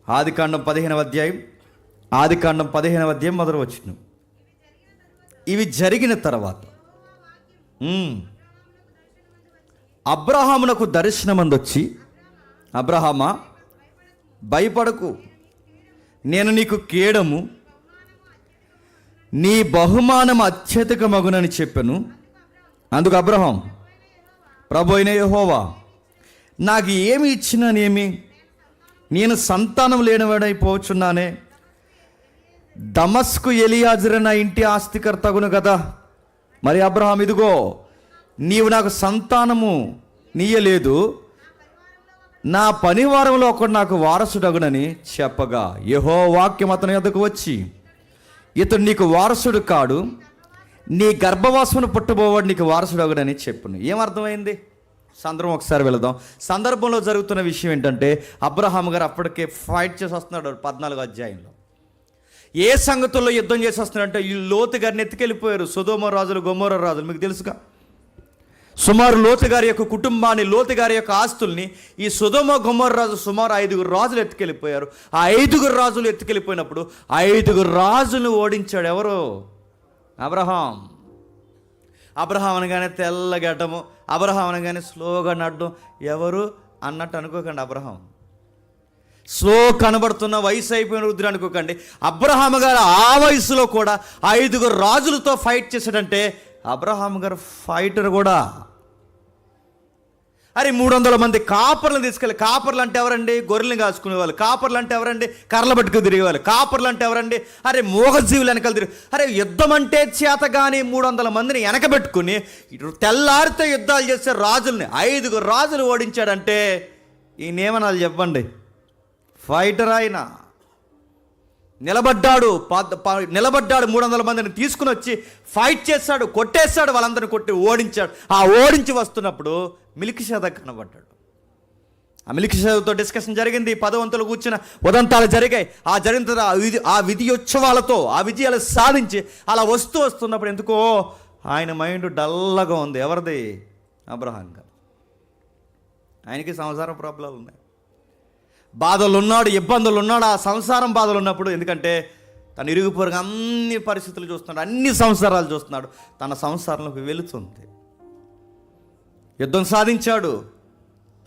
ఆదికాండం 15వ అధ్యాయం మొదలు వచ్చిన ఇవి జరిగిన తర్వాత అబ్రహామునకు దర్శనమందొచ్చి, అబ్రహామా భయపడకు, నేను నీకు కేడము, నీ బహుమానం అత్యధికమగునని చెప్పాను. అందుకు అబ్రహాం, ప్రభు అయిన యెహోవా, నాకు ఏమి ఇచ్చినానేమి? నేను సంతానం లేనివాడైపోవచ్చున్నానే. దమస్కు ఎలియాజరు నా ఇంటి ఆస్తికర్తగును కదా. మరి అబ్రహాం, ఇదిగో నీవు నాకు సంతానము నీయలేదు, నా పనివారంలో ఒకడు నాకు వారసుడగునని చెప్పగా, యెహోవా వాక్యం అతని యొద్దకు వచ్చి, ఇతడు నీకు వారసుడు కాడు, నీ గర్భవాసమును పుట్టబోవాడు నీకు వారసుడగునని చెప్పును. ఏమర్థమైంది? సందర్భం ఒకసారి వెళదాం. సందర్భంలో జరుగుతున్న విషయం ఏంటంటే, అబ్రహాం గారు అప్పటికే ఫైట్ చేసి వస్తున్నాడు. 14వ అధ్యాయంలో ఏ సంగతుల్లో యుద్ధం చేసి వస్తున్నాడంటే, ఈ లోతు గారిని ఎత్తుకెళ్ళిపోయారు సొదొమ రాజులు, గొమొర్రా రాజులు. మీకు తెలుసుగా, సుమారు లోతు గారి యొక్క కుటుంబాన్ని, లోతు గారి యొక్క ఆస్తుల్ని ఈ సొదొమ గొమొర్రా రాజు సుమారు 5 రాజులు ఎత్తుకెళ్ళిపోయారు. ఆ 5 రాజులు ఎత్తుకెళ్ళిపోయినప్పుడు 5 రాజులను ఓడించాడు. ఎవరు? అబ్రహాం. అబ్రహాం అనగానే తెల్లగడ్డము, అబ్రహాం అనగానే స్లోగా నడడం. ఎవరు అన్నట్టు అనుకోకండి. అబ్రహాం స్లో కనబడుతున్న వయసు అయిపోయిన వృద్ధుడు అనుకోకండి. అబ్రహాం గారు ఆ వయసులో కూడా 5 రాజులతో ఫైట్ చేశాడంటే అబ్రహాం గారు ఫైటర్ కూడా. అరే 300 మంది కాపర్లను తీసుకెళ్ళి, కాపర్లు అంటే ఎవరండి? గొర్రెలను కాసుకునే వాళ్ళు. కాపర్లు అంటే ఎవరండి? కర్రలు పట్టుకు తిరిగేవాళ్ళు. కాపర్లు అంటే ఎవరండి? అరే మోగజీవులు వెనకాల తిరిగి. అరే యుద్ధం అంటే చేత కానీ 300 మందిని వెనకబెట్టుకుని తెల్లారితో యుద్ధాలు చేసే రాజుల్ని 5 రాజులు ఓడించాడంటే ఈయనేమనాలి చెప్పండి? ఫైటర్. ఆయన నిలబడ్డాడు 300 మందిని తీసుకుని వచ్చి ఫైట్ చేశాడు, కొట్టేశాడు, వాళ్ళందరిని కొట్టి ఓడించాడు. ఆ ఓడించి వస్తున్నప్పుడు మిల్కీషెదెకు కనబడ్డాడు. ఆ మిల్కీషెదెకుతో డిస్కషన్ జరిగింది. 10 వంతులు కూర్చున్న ఉదంతాలు జరిగాయి. ఆ జరిగిన తర్వాత ఆ విజయోత్సవాలతో ఆ విజయాలు సాధించి అలా వస్తున్నప్పుడు ఎందుకో ఆయన మైండ్ డల్లగా ఉంది. ఎవరిది? అబ్రహాం గారు. ఆయనకి సంసారం ప్రాబ్లాలు ఉన్నాయి, బాధలు ఉన్నాడు, ఇబ్బందులు ఉన్నాడు. ఆ సంసారం బాధలు ఉన్నప్పుడు, ఎందుకంటే తను ఇరుగు పొరుగు అన్ని పరిస్థితులు చూస్తున్నాడు, అన్ని సంసారాలు చూస్తున్నాడు. తన సంసారంలోకి వెళుతుంది. యుద్ధం సాధించాడు.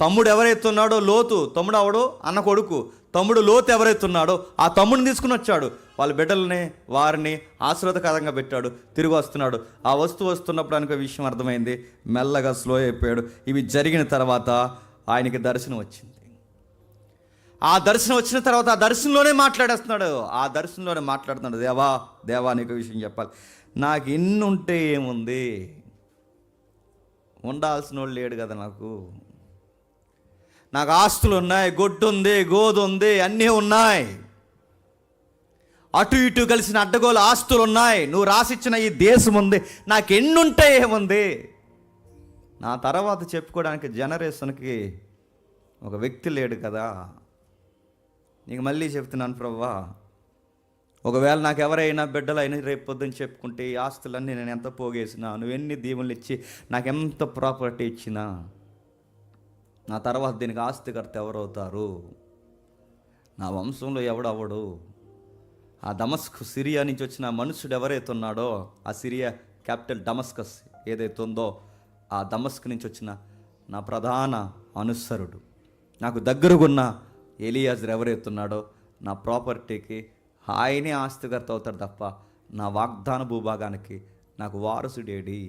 తమ్ముడు ఎవరైతే ఉన్నాడో లోతు, తమ్ముడు అవడు అన్న కొడుకు, తమ్ముడు లోతు ఎవరైతే ఉన్నాడో ఆ తమ్ముడిని తీసుకుని వచ్చాడు. వాళ్ళ బిడ్డల్ని వారిని ఆశీర్వాదకరంగా పెట్టాడు. తిరిగి వస్తున్నాడు. ఆ వస్తున్నప్పుడు అనుకో విషయం అర్థమైంది. మెల్లగా స్లో అయిపోయాడు. ఇవి జరిగిన తర్వాత ఆయనకి దర్శనం వచ్చింది. ఆ దర్శనం వచ్చిన తర్వాత ఆ దర్శనంలోనే మాట్లాడుతున్నాడు. దేవా నీకు విషయం చెప్పాలి. నాకు ఇన్ని ఉంటే ఏముంది? ఉండాల్సిన వాడు లేడు కదా. నాకు ఆస్తులు ఉన్నాయి, గొడ్డు ఉంది, గోధు ఉంది, అన్నీ ఉన్నాయి. అటు ఇటు కలిసిన అడ్డగోలు ఆస్తులు ఉన్నాయి. నువ్వు రాసిచ్చిన ఈ దేశం ఉంది. నాకు ఎన్నుంటే ఏముంది? నా తర్వాత చెప్పుకోవడానికి జనరేషన్కి ఒక వ్యక్తి లేడు కదా. నీకు మళ్ళీ చెప్తున్నాను ప్రభువా, ఒకవేళ నాకు ఎవరైనా బిడ్డలైనా రేపు పొద్దున్న చెప్పుకుంటే ఈ ఆస్తులన్నీ నేను ఎంత పోగేసినా, నువ్వు ఎన్ని దీవులు ఇచ్చి నాకు ఎంత ప్రాపర్టీ ఇచ్చినా, నా తర్వాత దీనికి ఆస్తికర్త ఎవరవుతారు? నా వంశంలో ఎవడవడు? ఆ దమస్కు సిరియా నుంచి వచ్చిన మనుషుడు ఎవరైతే ఉన్నాడో, ఆ సిరియా క్యాపిటల్ డమస్కస్ ఏదైతే ఉందో, ఆ దమస్కు నుంచి వచ్చిన నా ప్రధాన అనుసరుడు, నాకు దగ్గరగున్న ఎలియాజరు ఎవరైతే ఉన్నాడో, నా ప్రాపర్టీకి ఆయనే ఆస్తికర్త అవుతాడు తప్ప నా వాగ్దాన భూభాగానికి నాకు వారసుడేడి.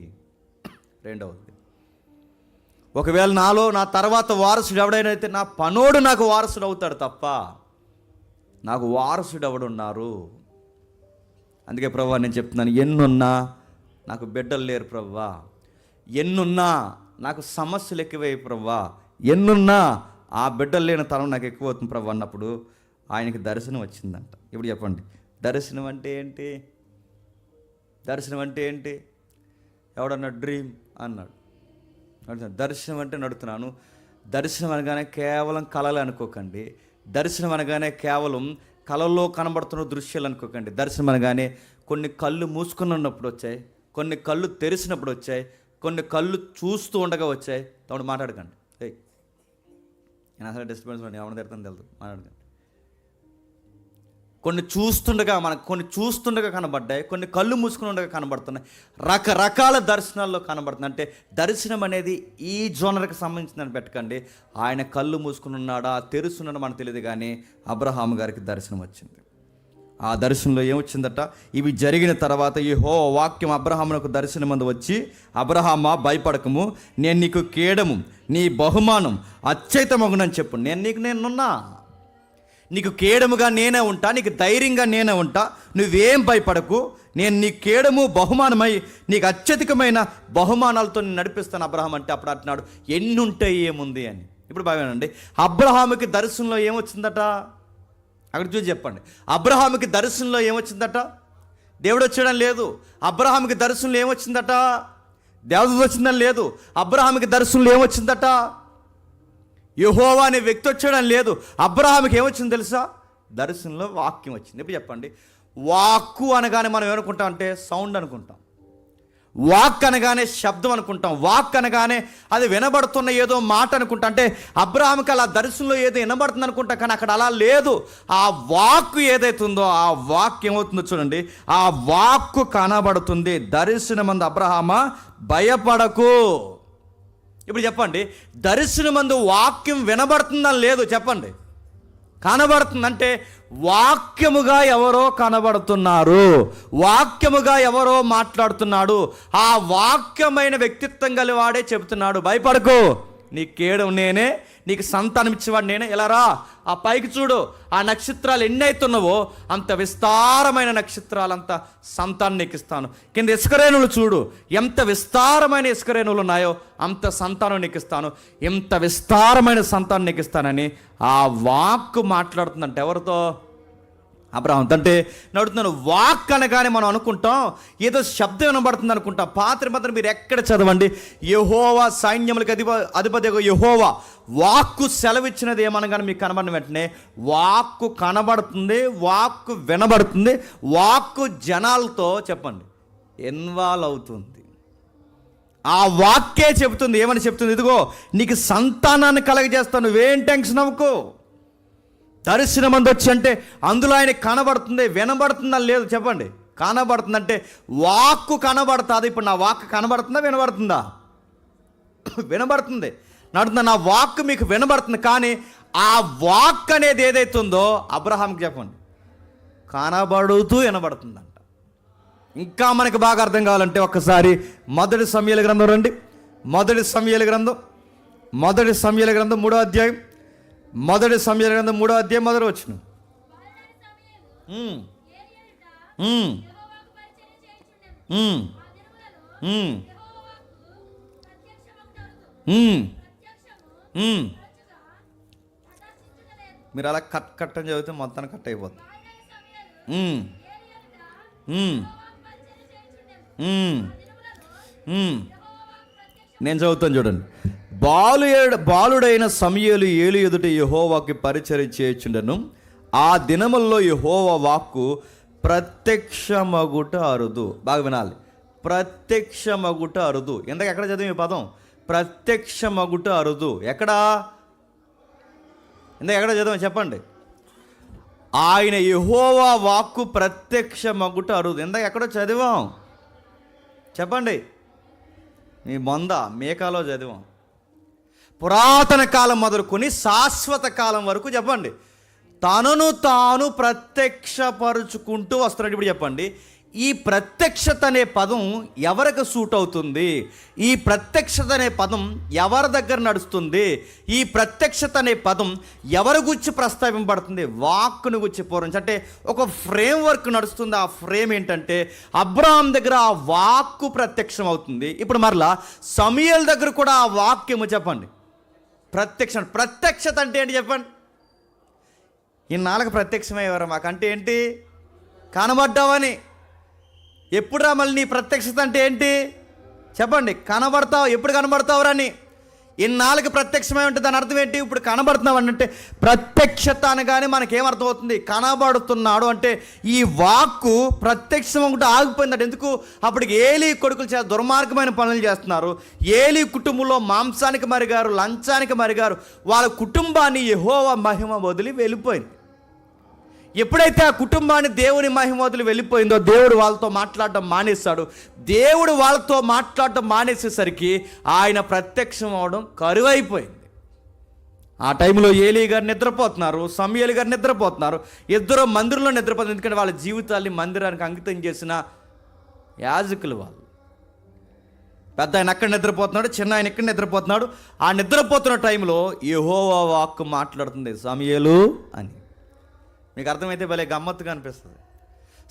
రెండవది, ఒకవేళ నా తర్వాత వారసుడు ఎవడైనా నా పనోడు నాకు వారసుడు అవుతాడు తప్ప నాకు వారసుడు ఎవడున్నారు? అందుకే ప్రభువా నేను చెప్తున్నాను, ఎన్నున్నా నాకు బిడ్డలు లేరు ప్రభువా, ఎన్నున్నా నాకు సమస్యలు ఎక్కువై ప్రభువా, ఎన్నున్నా ఆ బిడ్డలు లేని తరం నాకు ఎక్కువ అవుతుంది ప్రభు అన్నప్పుడు ఆయనకి దర్శనం వచ్చిందంట. ఇప్పుడు చెప్పండి, దర్శనం అంటే ఏంటి? ఎవడన్నా డ్రీమ్ అన్నాడు. దర్శనం అంటే నడుతున్నాను. దర్శనం అనగానే కేవలం కళలు అనుకోకండి. దర్శనం అనగానే కేవలం కళల్లో కనబడుతున్న దృశ్యాలు అనుకోకండి. దర్శనం అనగానే కొన్ని కళ్ళు మూసుకుని ఉన్నప్పుడు వచ్చాయి, కొన్ని కళ్ళు తెరిచినప్పుడు వచ్చాయి, కొన్ని కళ్ళు చూస్తూ ఉండగా వచ్చాయి. తమ్ముడు మాట్లాడకండి, నేను అసలు డిస్టర్బెన్స్ ఎవరిని తిడతాను తెలుసు, మాట్లాడకండి. కొన్ని చూస్తుండగా కనబడ్డాయి, కొన్ని కళ్ళు మూసుకుని ఉండగా కనబడుతున్నాయి, రకరకాల దర్శనాల్లో కనబడుతుంది. అంటే దర్శనం అనేది ఈ జోనర్కి సంబంధించిందని పెట్టకండి. ఆయన కళ్ళు మూసుకుని ఉన్నాడా తెరుస్తున్నాడో మనకు తెలియదు, కానీ అబ్రహాము గారికి దర్శనం వచ్చింది. ఆ దర్శనంలో ఏమొచ్చిందట? ఇవి జరిగిన తర్వాత యెహోవా వాక్యం అబ్రహామునకు దర్శనమందు వచ్చి, అబ్రహామా భయపడకము, నేను నీకు కేడము, నీ బహుమానం అత్యయితమగునని చెప్పు. నేనున్నా, నీకు కేడముగా నేనే ఉంటా, నీకు ధైర్యంగా నేనే ఉంటా, నువ్వేం భయపడకు, నేను నీ కేడము బహుమానమై నీకు అత్యధికమైన బహుమానాలతో నేను నడిపిస్తాను అబ్రహాం అంటే. అప్పుడు అంటున్నాడు, ఎన్ని ఉంటాయి ఏముంది అని. ఇప్పుడు బాగానండి, అబ్రహాముకి దర్శనంలో ఏమొచ్చిందట? అక్కడ చూసి చెప్పండి. అబ్రహాముకి దర్శనంలో ఏమొచ్చిందట? దేవుడు వచ్చాడని లేదు. అబ్రహాముకి దర్శనంలో ఏమొచ్చిందట? దేవదూత వచ్చిందని లేదు. అబ్రహాముకి దర్శనంలో ఏమొచ్చిందట? యెహోవా అనే వ్యక్తి వచ్చాడని లేదు. అబ్రహాముకి ఏమొచ్చింది తెలుసా? దర్శనంలో వాక్యం వచ్చింది. ఇప్పుడు చెప్పండి, వాక్కు అనగానే మనం ఏమనుకుంటాం అంటే సౌండ్ అనుకుంటాం. వాక్ అనగానే శబ్దం అనుకుంటాం. వాక్ అనగానే అది వినబడుతున్న ఏదో మాట అనుకుంటాం. అంటే అబ్రహాముకి అలా దర్శనంలో ఏదో వినబడుతుంది అనుకుంటాం, కానీ అక్కడ అలా లేదు. ఆ వాక్కు ఏదైతుందో ఆ వాక్ ఏమవుతుందో చూడండి, ఆ వాక్కు కనబడుతుంది. దర్శనమందు అబ్రహామా భయపడకు. ఇప్పుడు చెప్పండి, దర్శనమందు వాక్యం వినబడుతుందని లేదు, చెప్పండి కనబడుతుందంటే వాక్యముగా ఎవరో కనబడుతున్నారు, వాక్యముగా ఎవరో మాట్లాడుతున్నాడు. ఆ వాక్యమైన వ్యక్తిత్వం గలవాడే చెబుతున్నాడు, భయపడకు, నీ కేడం నేనే, నీకు సంతానం ఇచ్చేవాడు నేనే. ఇలా రా, ఆ పైకి చూడు, ఆ నక్షత్రాలు ఎన్ని అవుతున్నావో అంత విస్తారమైన నక్షత్రాలు, అంత సంతానం నీకు ఇస్తాను. కింద ఇసుకరేణులు చూడు, ఎంత విస్తారమైన ఇసుకరేణులు ఉన్నాయో అంత సంతానం నీకు ఇస్తాను, ఎంత విస్తారమైన సంతానం నీకు ఇస్తానని ఆ వాక్కు మాట్లాడుతుందంటే ఎవరితో? అబ్రహాం. అంటే నడుతున్నాను వాక్ అనగానే మనం అనుకుంటాం ఏదో శబ్దం వినబడుతుంది అనుకుంటాం. పాత నిబంధన మీరు ఎక్కడ చదవండి, యెహోవా సైన్యములకు అధిపతి యెహోవా వాక్కు సెలవిచ్చినది ఏమనగానే మీకు కనబడిన వెంటనే వాక్కు కనబడుతుంది, వాక్కు వినబడుతుంది, వాక్కు జనాలతో చెప్పండి ఇన్వాల్వ్ అవుతుంది. ఆ వాక్కే చెబుతుంది. ఏమని చెప్తుంది? ఇదిగో నీకు సంతానాన్ని కలగజేస్తాను, నువ్వేం టెన్షన్ అవ్వకు. దర్శనమందు వచ్చి అంటే అందులో ఆయన కనబడుతుంది, వినబడుతుందని లేదు, చెప్పండి కనబడుతుందంటే వాక్కు కనబడుతుంది. ఇప్పుడు నా వాక్ కనబడుతుందా వినబడుతుందా? వినబడుతుంది. నడుతుందా? నా వాక్ మీకు వినబడుతుంది, కానీ ఆ వాక్ అనేది ఏదైతుందో అబ్రహాంకి చెప్పండి కనబడుతూ వినబడుతుందంట. ఇంకా మనకు బాగా అర్థం కావాలంటే ఒక్కసారి మొదటి సమూయేలు గ్రంథం రండి. మొదటి సమూయేలు గ్రంథం 3వ అధ్యాయం. మొదటి సమూయేలు గ్రంథం 3వ అధ్యాయం మొదటి వచనం. మీరు అలా కట్ అని చదివితే మొత్తాన్ని కట్ అయిపోతుంది. నేను చదువుతాను చూడండి. బాలుడైన సమూయేలు ఏలి ఎదుట యెహోవాకి పరిచర్య చేయుచుండెను. ఆ దినముల్లో యెహోవా వాక్కు ప్రత్యక్షమగుట అరుదు. బాగా వినాలి, ప్రత్యక్షమగుట అరుదు. ఎందుకు ఎక్కడ చదివి ఈ పదం? ప్రత్యక్షమగుట అరుదు. ఎక్కడ చదివాం చెప్పండి? ఆయన యెహోవా వాక్కు ప్రత్యక్షమగుట అరుదు. ఎందుకు ఎక్కడో చదివాం చెప్పండి? మీ మేకాలో చదివాం. పురాతన కాలం మొదలుకొని శాశ్వత కాలం వరకు చెప్పండి తనను తాను ప్రత్యక్షపరుచుకుంటూ వస్తున్నాడు. ఇప్పుడు చెప్పండి, ఈ ప్రత్యక్షత అనే పదం ఎవరికి సూట్ అవుతుంది? ఈ ప్రత్యక్షత అనే పదం ఎవరి దగ్గర నడుస్తుంది? ఈ ప్రత్యక్షత అనే పదం ఎవరి గురించి ప్రస్తావింపబడుతుంది? వాక్కును గురించి పూర్వం అంటే ఒక ఫ్రేమ్ వర్క్ నడుస్తుంది. ఆ ఫ్రేమ్ ఏంటంటే అబ్రహాం దగ్గర ఆ వాక్కు ప్రత్యక్షం అవుతుంది. ఇప్పుడు మరలా సమూయేలు దగ్గర కూడా ఆ వాక్యము చెప్పండి ప్రత్యక్షత అంటే ఏంటి చెప్పండి? ఇన్నాళ్ళకి ప్రత్యక్షమయ్యేవారు మాకంటే ఏంటి? కనబడ్డావని. ఎప్పుడురా మళ్ళీ నీ ప్రత్యక్షత అంటే ఏంటి చెప్పండి? కనబడతావు. ఎప్పుడు కనబడతావురని ఇన్నాళ్ళకి ప్రత్యక్షమై ఉంటుంది. దాని అర్థం ఏంటి? ఇప్పుడు కనబడుతున్నావు అంటే ప్రత్యక్షత అనగానే మనకేమర్థం అవుతుంది? కనబడుతున్నాడు అంటే ఈ వాక్కు ప్రత్యక్షం ఒకటి ఆగిపోయిందంటే ఎందుకు? అప్పటికి ఏలీ కొడుకులు చాలా దుర్మార్గమైన పనులు చేస్తున్నారు. ఏలీ కుటుంబంలో మాంసానికి మరిగారు, లంచానికి మరిగారు. వాళ్ళ కుటుంబాన్ని యెహోవా మహిమ వదిలి వెళ్ళిపోయింది. ఎప్పుడైతే ఆ కుటుంబాన్ని దేవుని మహిమోతులు వెళ్ళిపోయిందో దేవుడు వాళ్ళతో మాట్లాడటం మానేశాడు. దేవుడు వాళ్ళతో మాట్లాడటం మానేసేసరికి ఆయన ప్రత్యక్షం అవడం కరువైపోయింది. ఆ టైంలో ఏలీ గారు నిద్రపోతున్నారు, సమూయేలు గారు నిద్రపోతున్నారు. ఇద్దరు మందిరంలో నిద్రపోతున్నారు. ఎందుకంటే వాళ్ళ జీవితాన్ని మందిరానికి అంకితం చేసిన యాజకులు వాళ్ళు. పెద్ద ఆయన అక్కడ నిద్రపోతున్నాడు, చిన్న ఆయన ఇక్కడ నిద్రపోతున్నాడు. ఆ నిద్రపోతున్న టైంలో యెహోవా వాక్కు మాట్లాడుతుంది, సమూయేలు అని. మీకు అర్థమైతే భలే గమ్మత్తుగా అనిపిస్తుంది.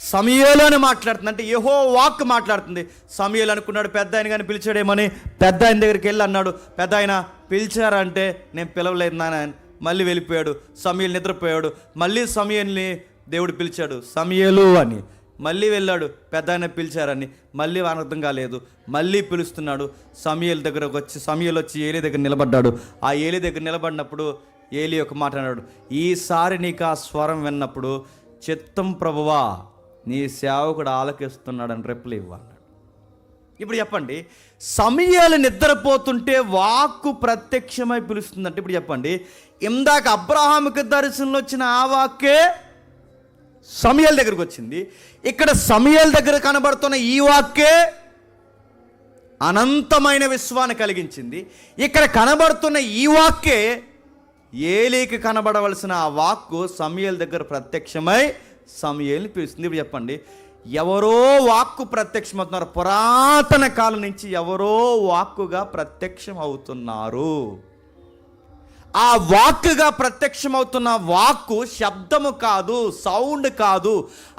సమూయేలు అని మాట్లాడుతుంది అంటే యెహోవా వాక్కు మాట్లాడుతుంది. సమూయేలు అనుకున్నాడు పెద్ద ఆయన కానీ పిలిచాడేమని. పెద్ద ఆయన దగ్గరికి వెళ్ళి అన్నాడు, పెద్ద ఆయన పిలిచారంటే నేను పిలవలేదు నాన్న. మళ్ళీ వెళ్ళిపోయాడు. సమూయేలు నిద్రపోయాడు. మళ్ళీ సమూయేలుని దేవుడు పిలిచాడు, సమూయేలు అని. మళ్ళీ వెళ్ళాడు, పెద్ద ఆయన పిలిచారని. మళ్ళీ అర్థం కాలేదు, మళ్ళీ పిలుస్తున్నాడు. సమూయేలు దగ్గరకు వచ్చి సమూయేలు వచ్చి ఏలీ దగ్గర నిలబడ్డాడు. ఆ ఏలీ దగ్గర నిలబడినప్పుడు ఏలీ ఒక మాట అన్నాడు, ఈసారి నీకు ఆ స్వరం విన్నప్పుడు చిత్తం ప్రభువా, నీ సేవకుడు ఆలకిస్తున్నాడని రిప్లై ఇవ్వన్నాడు. ఇప్పుడు చెప్పండి, సమూయేలు నిద్రపోతుంటే వాక్కు ప్రత్యక్షమై పిలుస్తుందంటే ఇప్పుడు చెప్పండి, ఇందాక అబ్రహాముకి దర్శనంలో వచ్చిన ఆ వాక్కే సమూయేలు దగ్గరకు వచ్చింది. ఇక్కడ సమూయేలు దగ్గర కనబడుతున్న ఈ వాక్కే అనంతమైన విశ్వాన్ని కలిగించింది. ఇక్కడ కనబడుతున్న ఈ వాక్కే ఏలీకి కనబడవలసిన ఆ వాక్కు సమూయేలు దగ్గర ప్రత్యక్షమై సమూయేలుని పిలుస్తుంది. ఇప్పుడు చెప్పండి, ఎవరో వాక్కు ప్రత్యక్షమవుతున్నారు. పురాతన కాలం నుంచి ఎవరో వాక్కుగా ప్రత్యక్షం అవుతున్నారు. ఆ వాక్కుగా ప్రత్యక్షమవుతున్న వాక్కు శబ్దము కాదు, సౌండ్ కాదు,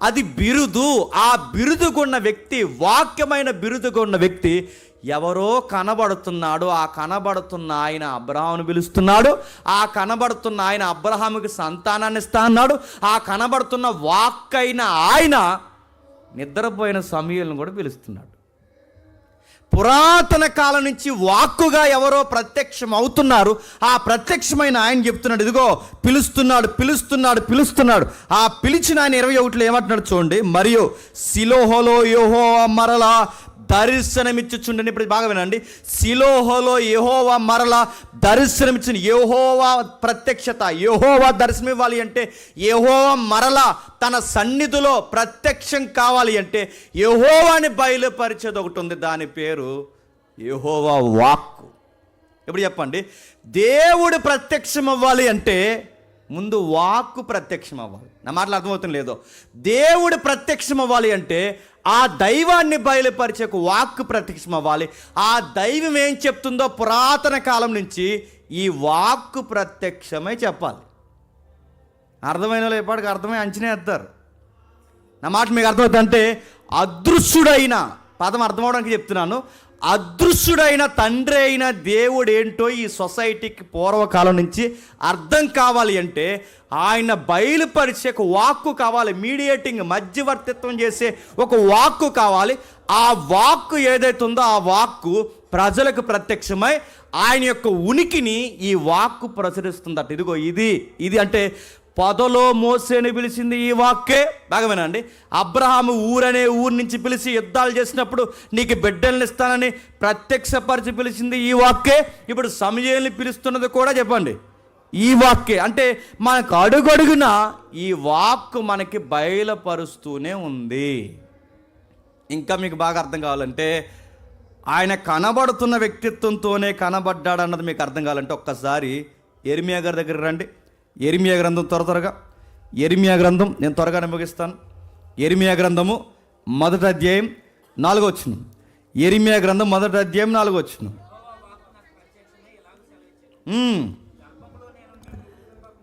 అది బిరుదు. ఆ బిరుదుగున్న వ్యక్తి, వాక్యమైన బిరుదుగున్న వ్యక్తి ఎవరో కనబడుతున్నాడు. ఆ కనబడుతున్న ఆయన అబ్రహామును పిలుస్తున్నాడు. ఆ కనబడుతున్న ఆయన అబ్రహాముకి సంతానాన్ని ఇస్తా అన్నాడు. ఆ కనబడుతున్న వాక్కైన ఆయన నిద్రపోయిన సమూయేలును కూడా పిలుస్తున్నాడు. పురాతన కాలం నుంచి వాక్కుగా ఎవరో ప్రత్యక్షం అవుతున్నారు. ఆ ప్రత్యక్షమైన ఆయన చెప్తున్నాడు, ఇదిగో పిలుస్తున్నాడు, పిలుస్తున్నాడు, పిలుస్తున్నాడు. ఆ పిలిచిన ఆయన 21లో ఏమంటున్నాడు చూడండి, మరియు సిలోహోలో యెహోవా మరలా దర్శనమిచ్చుచుండని. ఇప్పుడు బాగా వినండి, సిలోహోలో యెహోవా మరలా దర్శనమిచ్చిన యెహోవా ప్రత్యక్షత. యెహోవా దర్శనం ఇవ్వాలి అంటే, యెహోవా మరలా తన సన్నిధిలో ప్రత్యక్షం కావాలి అంటే యెహోవాని బయలుపరిచేది ఒకటి ఉంది, దాని పేరు యెహోవా వాక్కు. ఇప్పుడు చెప్పండి, దేవుడు ప్రత్యక్షం అవ్వాలి అంటే ముందు వాక్కు ప్రత్యక్షం అవ్వాలి. నా మాటలు అర్థమవుతుంది లేదో? దేవుడు ప్రత్యక్షం అవ్వాలి అంటే ఆ దైవాన్ని బయలుపరిచే వాక్కు ప్రత్యక్షం అవ్వాలి. ఆ దైవం ఏం చెప్తుందో పురాతన కాలం నుంచి ఈ వాక్కు ప్రత్యక్షమై చెప్పాలి. అర్థమైన వాళ్ళు ఎప్పటికీ అర్థమై అంచనా వేస్తారు. నా మాట మీకు అర్థమవుతుందంటే, అదృశ్యుడైన పదం అర్థమవడానికి చెప్తున్నాను. అదృశ్యుడైన తండ్రి అయిన దేవుడు ఏంటో ఈ సొసైటీకి పూర్వకాలం నుంచి అర్థం కావాలి అంటే ఆయన బయలుపరిచే ఒక వాక్కు కావాలి. మీడియేటింగ్, మధ్యవర్తిత్వం చేసే ఒక వాక్కు కావాలి. ఆ వాక్కు ఏదైతే ఉందో ఆ వాక్కు ప్రజలకు ప్రత్యక్షమై ఆయన యొక్క ఉనికిని ఈ వాక్కు ప్రచురిస్తుందట. ఇదిగో ఇది అంటే పొదలో మోసేని పిలిచింది ఈ వాక్కే. బాగా వినండి, అబ్రహాము ఊరనే ఊరు నుంచి పిలిచి యుద్ధాలు చేసినప్పుడు నీకు బిడ్డల్ని ఇస్తానని ప్రత్యక్షపరిచి పిలిచింది ఈ వాక్కే. ఇప్పుడు సమూయేలుని పిలుస్తున్నది కూడా చెప్పండి ఈ వాక్కే. అంటే మనకు అడుగడుగున ఈ వాక్కు మనకి బయలుపరుస్తూనే ఉంది. ఇంకా మీకు బాగా అర్థం కావాలంటే, ఆయన కనబడుతున్న వ్యక్తిత్వంతోనే కనబడ్డాడు అన్నది మీకు అర్థం కావాలంటే ఒక్కసారి యెరెమీయా గారి దగ్గర రండి. యెరెమీయా గ్రంథం త్వరగా యెరెమీయా గ్రంథం నేను త్వరగానే ముగిస్తాను. యెరెమీయా గ్రంథము 1వ అధ్యాయం 4వ వచనం. యెరెమీయా గ్రంథం 1వ అధ్యాయం 4వ వచనం.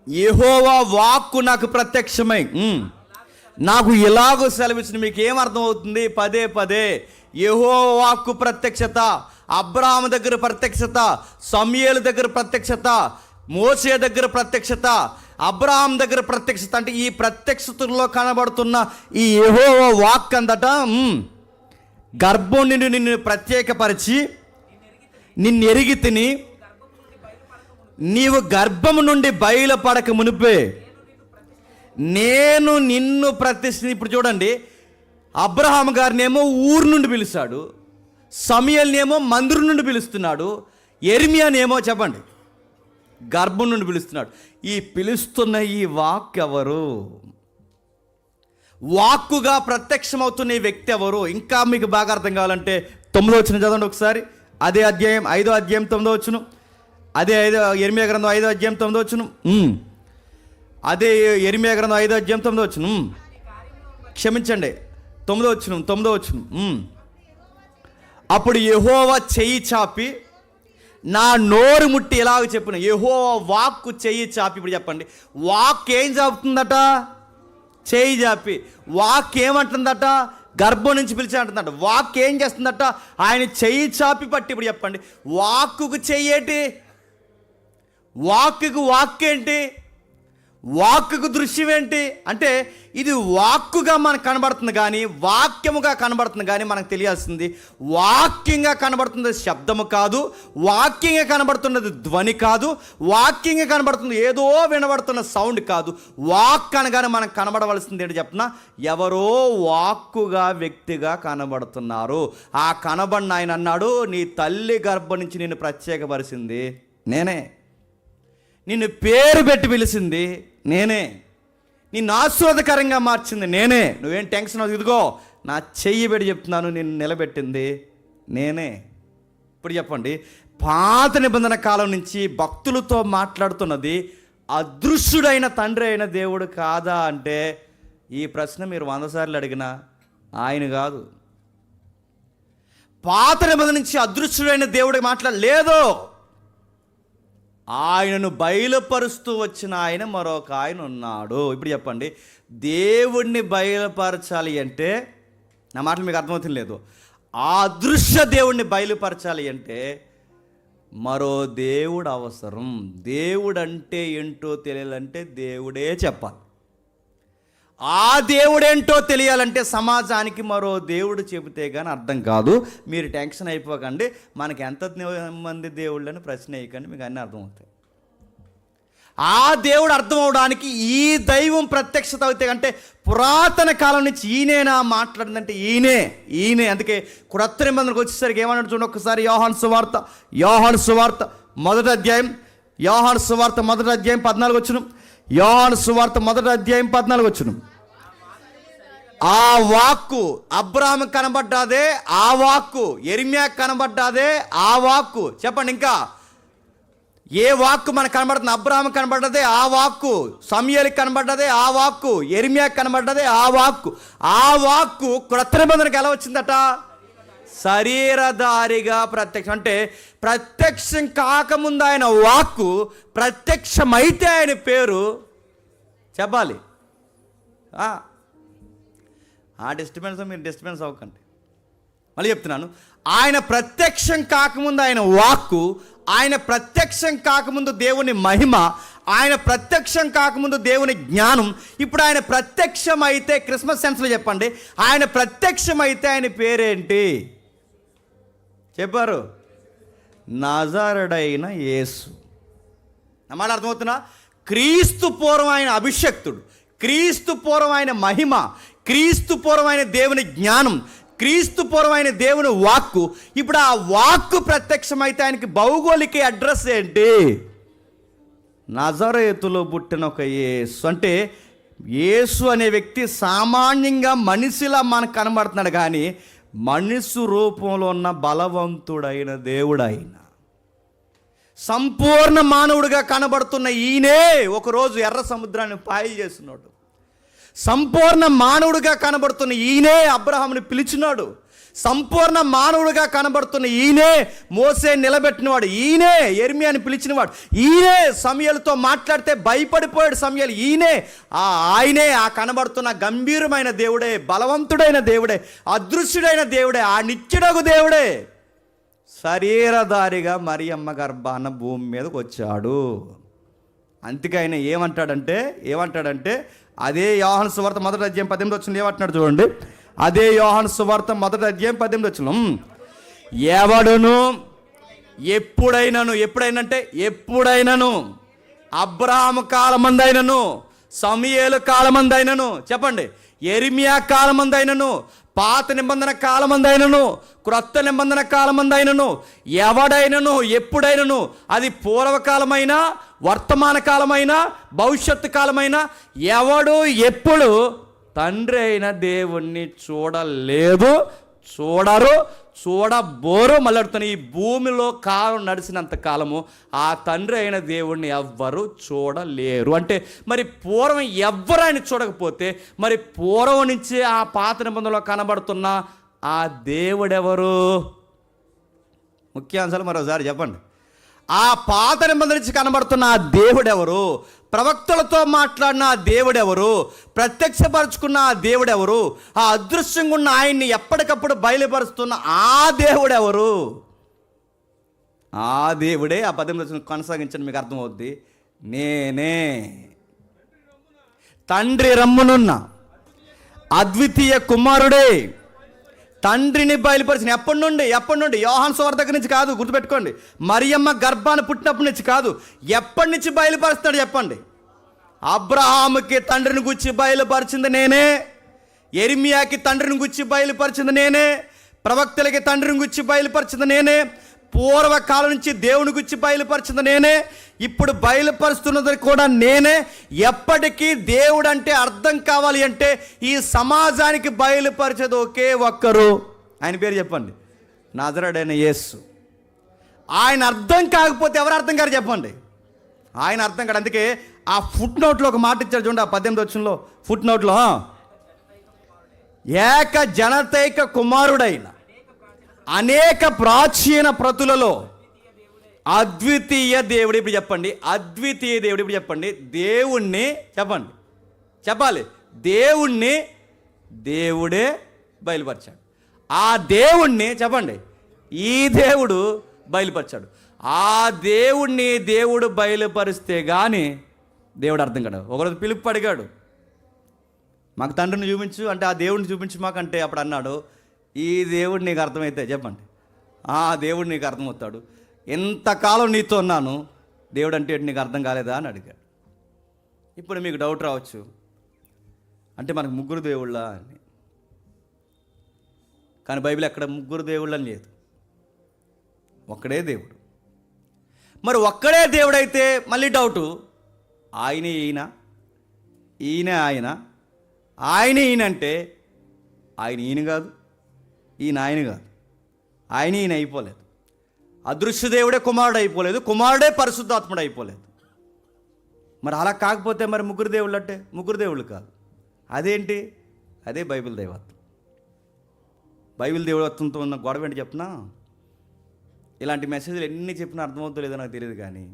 యెహోవా వాక్కు నాకు ప్రత్యక్షమై నాకు ఇలాగో సెలవిచ్చిన. మీకు ఏం అర్థమవుతుంది? పదే యెహోవా వాక్కు ప్రత్యక్షత, అబ్రహాము దగ్గర ప్రత్యక్షత, సమూయేలు దగ్గర ప్రత్యక్షత, మోసే దగ్గర ప్రత్యక్షత, అబ్రహాం దగ్గర ప్రత్యక్షత. అంటే ఈ ప్రత్యక్షతలో కనబడుతున్న ఈ యెహోవా వాక్ అందట గర్భం నుండి నిన్ను ప్రత్యేకపరిచి నిన్ను ఎరిగి తిని నీవు గర్భము నుండి బయలుపడక మునిపే నేను నిన్ను ప్రతిష్ఠి. ఇప్పుడు చూడండి, అబ్రహాం గారినేమో ఊరు నుండి పిలుస్తాడు, సమూయేలునేమో మందిరం నుండి పిలుస్తున్నాడు, యెరెమీయానేమో చెప్పండి గర్భం నుండి పిలుస్తున్నాడు. ఈ పిలుస్తున్న ఈ వాక్ ఎవరు? వాక్కుగా ప్రత్యక్షమవుతున్న ఈ వ్యక్తి ఎవరు? ఇంకా మీకు బాగా అర్థం కావాలంటే 9వ వచనం చదవండి ఒకసారి. అదే అధ్యాయం 5వ అధ్యాయం 9వ వచనం. అదే యెరెమీయా గ్రంథం 5వ అధ్యాయం 9వ వచనం. అదే యెరెమీయా గ్రంథం 5వ అధ్యాయం 9వ వచనం. క్షమించండి, 9వ వచనం. అప్పుడు యెహోవా చెయ్యి చాపి నా నోరు ముట్టి ఇలాగ చెప్పిన. యెహోవా వాక్కు చెయ్యి చాపి. ఇప్పుడు చెప్పండి, వాక్ ఏం చాపుతుందట? చెయ్యి చాపి. వాక్ ఏమంటుందట? గర్భం నుంచి పిలిచి అంటుందట. వాక్ ఏం చేస్తుందట? ఆయన చెయ్యి చాపి పట్టి. ఇప్పుడు చెప్పండి, వాక్కుకు చెయ్యేటి? వాక్కుకు వాక్కేంటి? వాక్కుకు దృశ్యం ఏంటి? అంటే ఇది వాక్కుగా మనకు కనబడుతుంది కానీ వాక్యముగా కనబడుతుంది కానీ మనకు తెలియాల్సింది వాక్యంగా కనబడుతున్నది శబ్దము కాదు, వాక్యంగా కనబడుతున్నది ధ్వని కాదు, వాక్యంగా కనబడుతుంది ఏదో వినబడుతున్న సౌండ్ కాదు. వాక్ అనగానే మనకు కనబడవలసింది ఏంటి చెప్పిన? ఎవరో వాక్కుగా వ్యక్తిగా కనబడుతున్నారు. ఆ కనబడిన ఆయన అన్నాడు, నీ తల్లి గర్భం నుంచి నిన్ను ప్రత్యేకపరిచింది నేనే, నిన్ను పేరు పెట్టి పిలిచింది నేనే, నిన్ను ఆస్వాదకరంగా మార్చింది నేనే. నువ్వేం టెన్షన్ అవుతుంది? ఇదిగో నా చెయ్యి పెట్టి చెప్తున్నాను, నిన్ను నిలబెట్టింది నేనే. ఇప్పుడు చెప్పండి, పాత నిబంధన కాలం నుంచి భక్తులతో మాట్లాడుతున్నది అదృశ్యుడైన తండ్రి అయిన దేవుడు కాదా అంటే ఈ ప్రశ్న మీరు 100 సార్లు అడిగినా ఆయన కాదు. పాత నిబంధన నుంచి అదృశ్యుడైన దేవుడికి మాట్లాడలేదు. ఆయనను బయలుపరుస్తూ వచ్చిన ఆయన మరొక ఆయన ఉన్నాడు. ఇప్పుడు చెప్పండి, దేవుణ్ణి బయలుపరచాలి అంటే, నా మాటలు మీకు అర్థమవుతుంది లేదు, ఆ అదృశ్య దేవుణ్ణి బయలుపరచాలి అంటే మరో దేవుడు అవసరం. దేవుడు అంటే ఏంటో తెలియాలంటే దేవుడే చెప్పాలి. ఆ దేవుడేంటో తెలియాలంటే సమాజానికి మరో దేవుడు చెబితే కానీ అర్థం కాదు. మీరు టెన్షన్ అయిపోకండి, మనకి ఎంత మంది దేవుళ్ళని ప్రశ్న వేయకండి, మీకు అన్నీ అర్థమవుతాయి. ఆ దేవుడు అర్థం అవడానికి ఈ దైవం ప్రత్యక్షత అవుతాయి. అంటే పురాతన కాలం నుంచి ఈయనేనా మాట్లాడిందంటే ఈయనే. అందుకే క్రొత్త నిబంధనకు వచ్చేసరికి ఏమన్నాడు చూడండి ఒకసారి. యోహాను సువార్త మొదటి అధ్యాయం 14 వచనం. యోహాను సువార్త మొదటి అధ్యాయం 14 వచనం. ఆ వాక్కు అబ్రాహాము కనబడ్డాదే, ఆ వాక్కు యెరెమీయా కనబడ్డాదే, ఆ వాక్కు. చెప్పండి, ఇంకా ఏ వాక్కు మనకు కనబడుతుంది? అబ్రాహాము కనబడ్డదే ఆ వాక్కు, సమూయేలుకి కనబడ్డదే ఆ వాక్కు, యెరెమీయా కనబడ్డదే ఆ వాక్కు. ఆ వాక్కు క్రొత్త నిబంధనకు ఎలా వచ్చిందట? శరీరధారిగా ప్రత్యక్షం. అంటే ప్రత్యక్షం కాకముందు ఆయన వాక్కు, ప్రత్యక్షమైతే ఆయన పేరు చెప్పాలి. ఆ డిస్టర్బెన్స్ మీరు డిస్టర్బెన్స్ అవ్వకండి. మళ్ళీ చెప్తున్నాను, ఆయన ప్రత్యక్షం కాకముందు ఆయన వాక్కు, ఆయన ప్రత్యక్షం కాకముందు దేవుని మహిమ, ఆయన ప్రత్యక్షం కాకముందు దేవుని జ్ఞానం. ఇప్పుడు ఆయన ప్రత్యక్షం అయితే, క్రిస్మస్ సెన్స్లో చెప్పండి, ఆయన ప్రత్యక్షం అయితే ఆయన పేరేంటి చెప్పారు? నజరుడైన యేసు. నా మాట అర్థమవుతున్నా? క్రీస్తు పూర్వం ఆయన అభిషక్తుడు, క్రీస్తు పూర్వం ఆయన మహిమ, క్రీస్తు పూర్వం ఆయన దేవుని జ్ఞానం, క్రీస్తు పూర్వం ఆయన దేవుని వాక్కు. ఇప్పుడు ఆ వాక్కు ప్రత్యక్షమైతే ఆయనకి భౌగోళిక అడ్రస్ ఏంటి? నజరేతులో పుట్టిన ఒక యేసు. అంటే యేసు అనే వ్యక్తి సామాన్యంగా మనిషిలా మనకు కనబడుతున్నాడు కానీ మనిషి రూపంలో ఉన్న బలవంతుడైన దేవుడు ఆయన. సంపూర్ణ మానవుడిగా కనబడుతున్న ఈయనే ఒకరోజు ఎర్ర సముద్రాన్ని పాయలు చేస్తున్నాడు. సంపూర్ణ మానవుడిగా కనబడుతున్న ఈయనే అబ్రహాముని పిలిచినాడు. సంపూర్ణ మానవుడిగా కనబడుతున్న ఈయనే మోసే నిలబెట్టినవాడు, ఈయనే యెరెమీయాని పిలిచినవాడు, ఈయనే సమూయేలుతో మాట్లాడితే భయపడిపోయాడు సమూయేలు, ఆయనే ఆ కనబడుతున్న గంభీరమైన దేవుడే, బలవంతుడైన దేవుడే, అదృశ్యుడైన దేవుడే, ఆ నిత్యుడగు దేవుడే శరీరధారిగా మరియమ్మ గర్భాన భూమి మీదకి వచ్చాడు. అందుకే ఆయన ఏమంటాడంటే అదే యోహాను సువార్త మొదటి అధ్యాయం 18 వచనంలో ఏమంటున్నాడు చూడండి. అదే యోహాను సువార్త మొదటి అధ్యాయం 18 వచనం. ఎవడును ఎప్పుడైనాను అబ్రహాము కాలమందైనను, సమూయేలు కాలమందైనను, చెప్పండి, యెరెమీయా కాలమందైనను, పాత నిబంధన కాలమందైనను, క్రొత్త నిబంధన కాలమందైనను, ఎవడైనను ఎప్పుడైనను, అది పూర్వకాలమైనా, వర్తమాన కాలమైనా, భవిష్యత్తు కాలమైనా, ఎవడు ఎప్పుడు తండ్రి అయిన దేవుణ్ణి చూడలేదు, చూడరు, చూడబోరు. మళ్ళీ అడుగుతాను, ఈ భూమిలో కాలం నడిచినంత కాలము ఆ తండ్రి అయిన దేవుణ్ణి ఎవ్వరు చూడలేరు. అంటే మరి పూర్వం ఎవ్వరు ఆయన చూడకపోతే మరి పూర్వం నుంచి ఆ పాత నిబంధనలో కనబడుతున్న ఆ దేవుడెవరు? ముఖ్యాంశాలు మరోసారి చెప్పండి. ఆ పాత నిబంధన నుంచి కనబడుతున్న ఆ దేవుడెవరు? ప్రవక్తలతో మాట్లాడిన ఆ దేవుడెవరు? ప్రత్యక్షపరుచుకున్న ఆ దేవుడెవరు? ఆ అదృశ్యంగా ఉన్న ఆయన్ని ఎప్పటికప్పుడు బయలుపరుస్తున్న ఆ దేవుడెవరు? ఆ దేవుడే. ఆ 18 కొనసాగించండి, మీకు అర్థమవుద్ది. నేనే తండ్రి రమ్మునున్న అద్వితీయ కుమారుడే, తండ్రిని బయలుపరిచిన. ఎప్పటి నుండి? యోహాను సువార్త దగ్గర నుంచి కాదు, గుర్తుపెట్టుకోండి. మరియమ్మ గర్భాన్ని పుట్టినప్పటి నుంచి కాదు. ఎప్పటి నుంచి బయలుపరుస్తాడు చెప్పండి? అబ్రహాముకి తండ్రిని గురించి బయలుపరిచింది నేనే, యెరెమీయాకి తండ్రిని గురించి బయలుపరిచింది నేనే, ప్రవక్తలకి తండ్రిని గురించి బయలుపరిచింది నేనే, పూర్వకాలం నుంచి దేవుని గురించి బయలుపరిచింది నేనే, ఇప్పుడు బయలుపరుస్తున్నది కూడా నేనే. ఎప్పటికీ దేవుడు అంటే అర్థం కావాలి అంటే ఈ సమాజానికి బయలుపరిచేది ఒకే ఒక్కరు. ఆయన పేరు చెప్పండి, నజరేయుడైన యేసు. ఆయన అర్థం కాకపోతే ఎవరు అర్థం కాదు చెప్పండి? ఆయన అర్థం కాదు. అందుకే ఆ ఫుట్ నోట్లో ఒక మాట ఇచ్చారు చూడండి, ఆ 18 వచనంలో ఫుట్ నోట్లో, ఏక జనతైక కుమారుడైన అనేక ప్రాచీన ప్రతులలో అద్వితీయ దేవుడు. ఇప్పుడు చెప్పండి, అద్వితీయ దేవుడు. ఇప్పుడు చెప్పండి, దేవుణ్ణి చెప్పండి, చెప్పాలి. దేవుణ్ణి దేవుడే బయలుపరిచాడు. ఆ దేవుణ్ణి చెప్పండి, ఈ దేవుడు బయలుపరిచాడు. ఆ దేవుణ్ణి దేవుడు బయలుపరిస్తే కానీ దేవుడు అర్థం కాడు. ఒకరోజు పిలుపు అడిగాడు, మాకు తండ్రిని చూపించు అంటే, ఆ దేవుడిని చూపించు మాకంటే, అప్పుడు అన్నాడు, ఈ దేవుడు నీకు అర్థమైతే చెప్పండి, ఆ దేవుడు నీకు అర్థమవుతాడు. ఎంతకాలం నీతో ఉన్నాను, దేవుడు అంటే నీకు అర్థం కాలేదా అని అడిగాడు. ఇప్పుడు మీకు డౌట్ రావచ్చు, అంటే మనకు ముగ్గురు దేవుళ్ళ అని. కానీ బైబిల్ ఎక్కడ ముగ్గురు దేవుళ్ళు అని లేదు, ఒక్కడే దేవుడు. మరి ఒక్కడే దేవుడైతే మళ్ళీ డౌటు, ఆయన ఈయన, ఈయన ఆయన, ఆయన ఈయన అంటే ఆయన ఈయన కాదు, ఈయన ఆయన కాదు, ఆయన ఈయన అయిపోలేదు. అదృశ్య దేవుడే కుమారుడు అయిపోలేదు, కుమారుడే పరిశుద్ధాత్ముడు అయిపోలేదు. మరి అలా కాకపోతే మరి ముగ్గురు దేవుళ్ళు అంటే ముగ్గురు దేవుళ్ళు కాదు. అదేంటి? అదే బైబిల్ దైవత్వం. బైబిల్ దైవత్వంతో ఉన్న గొడవ ఏంటి చెప్పినా, ఇలాంటి మెసేజ్లు ఎన్ని చెప్పినా అర్థమవుతుందో లేదో నాకు తెలియదు, కానీ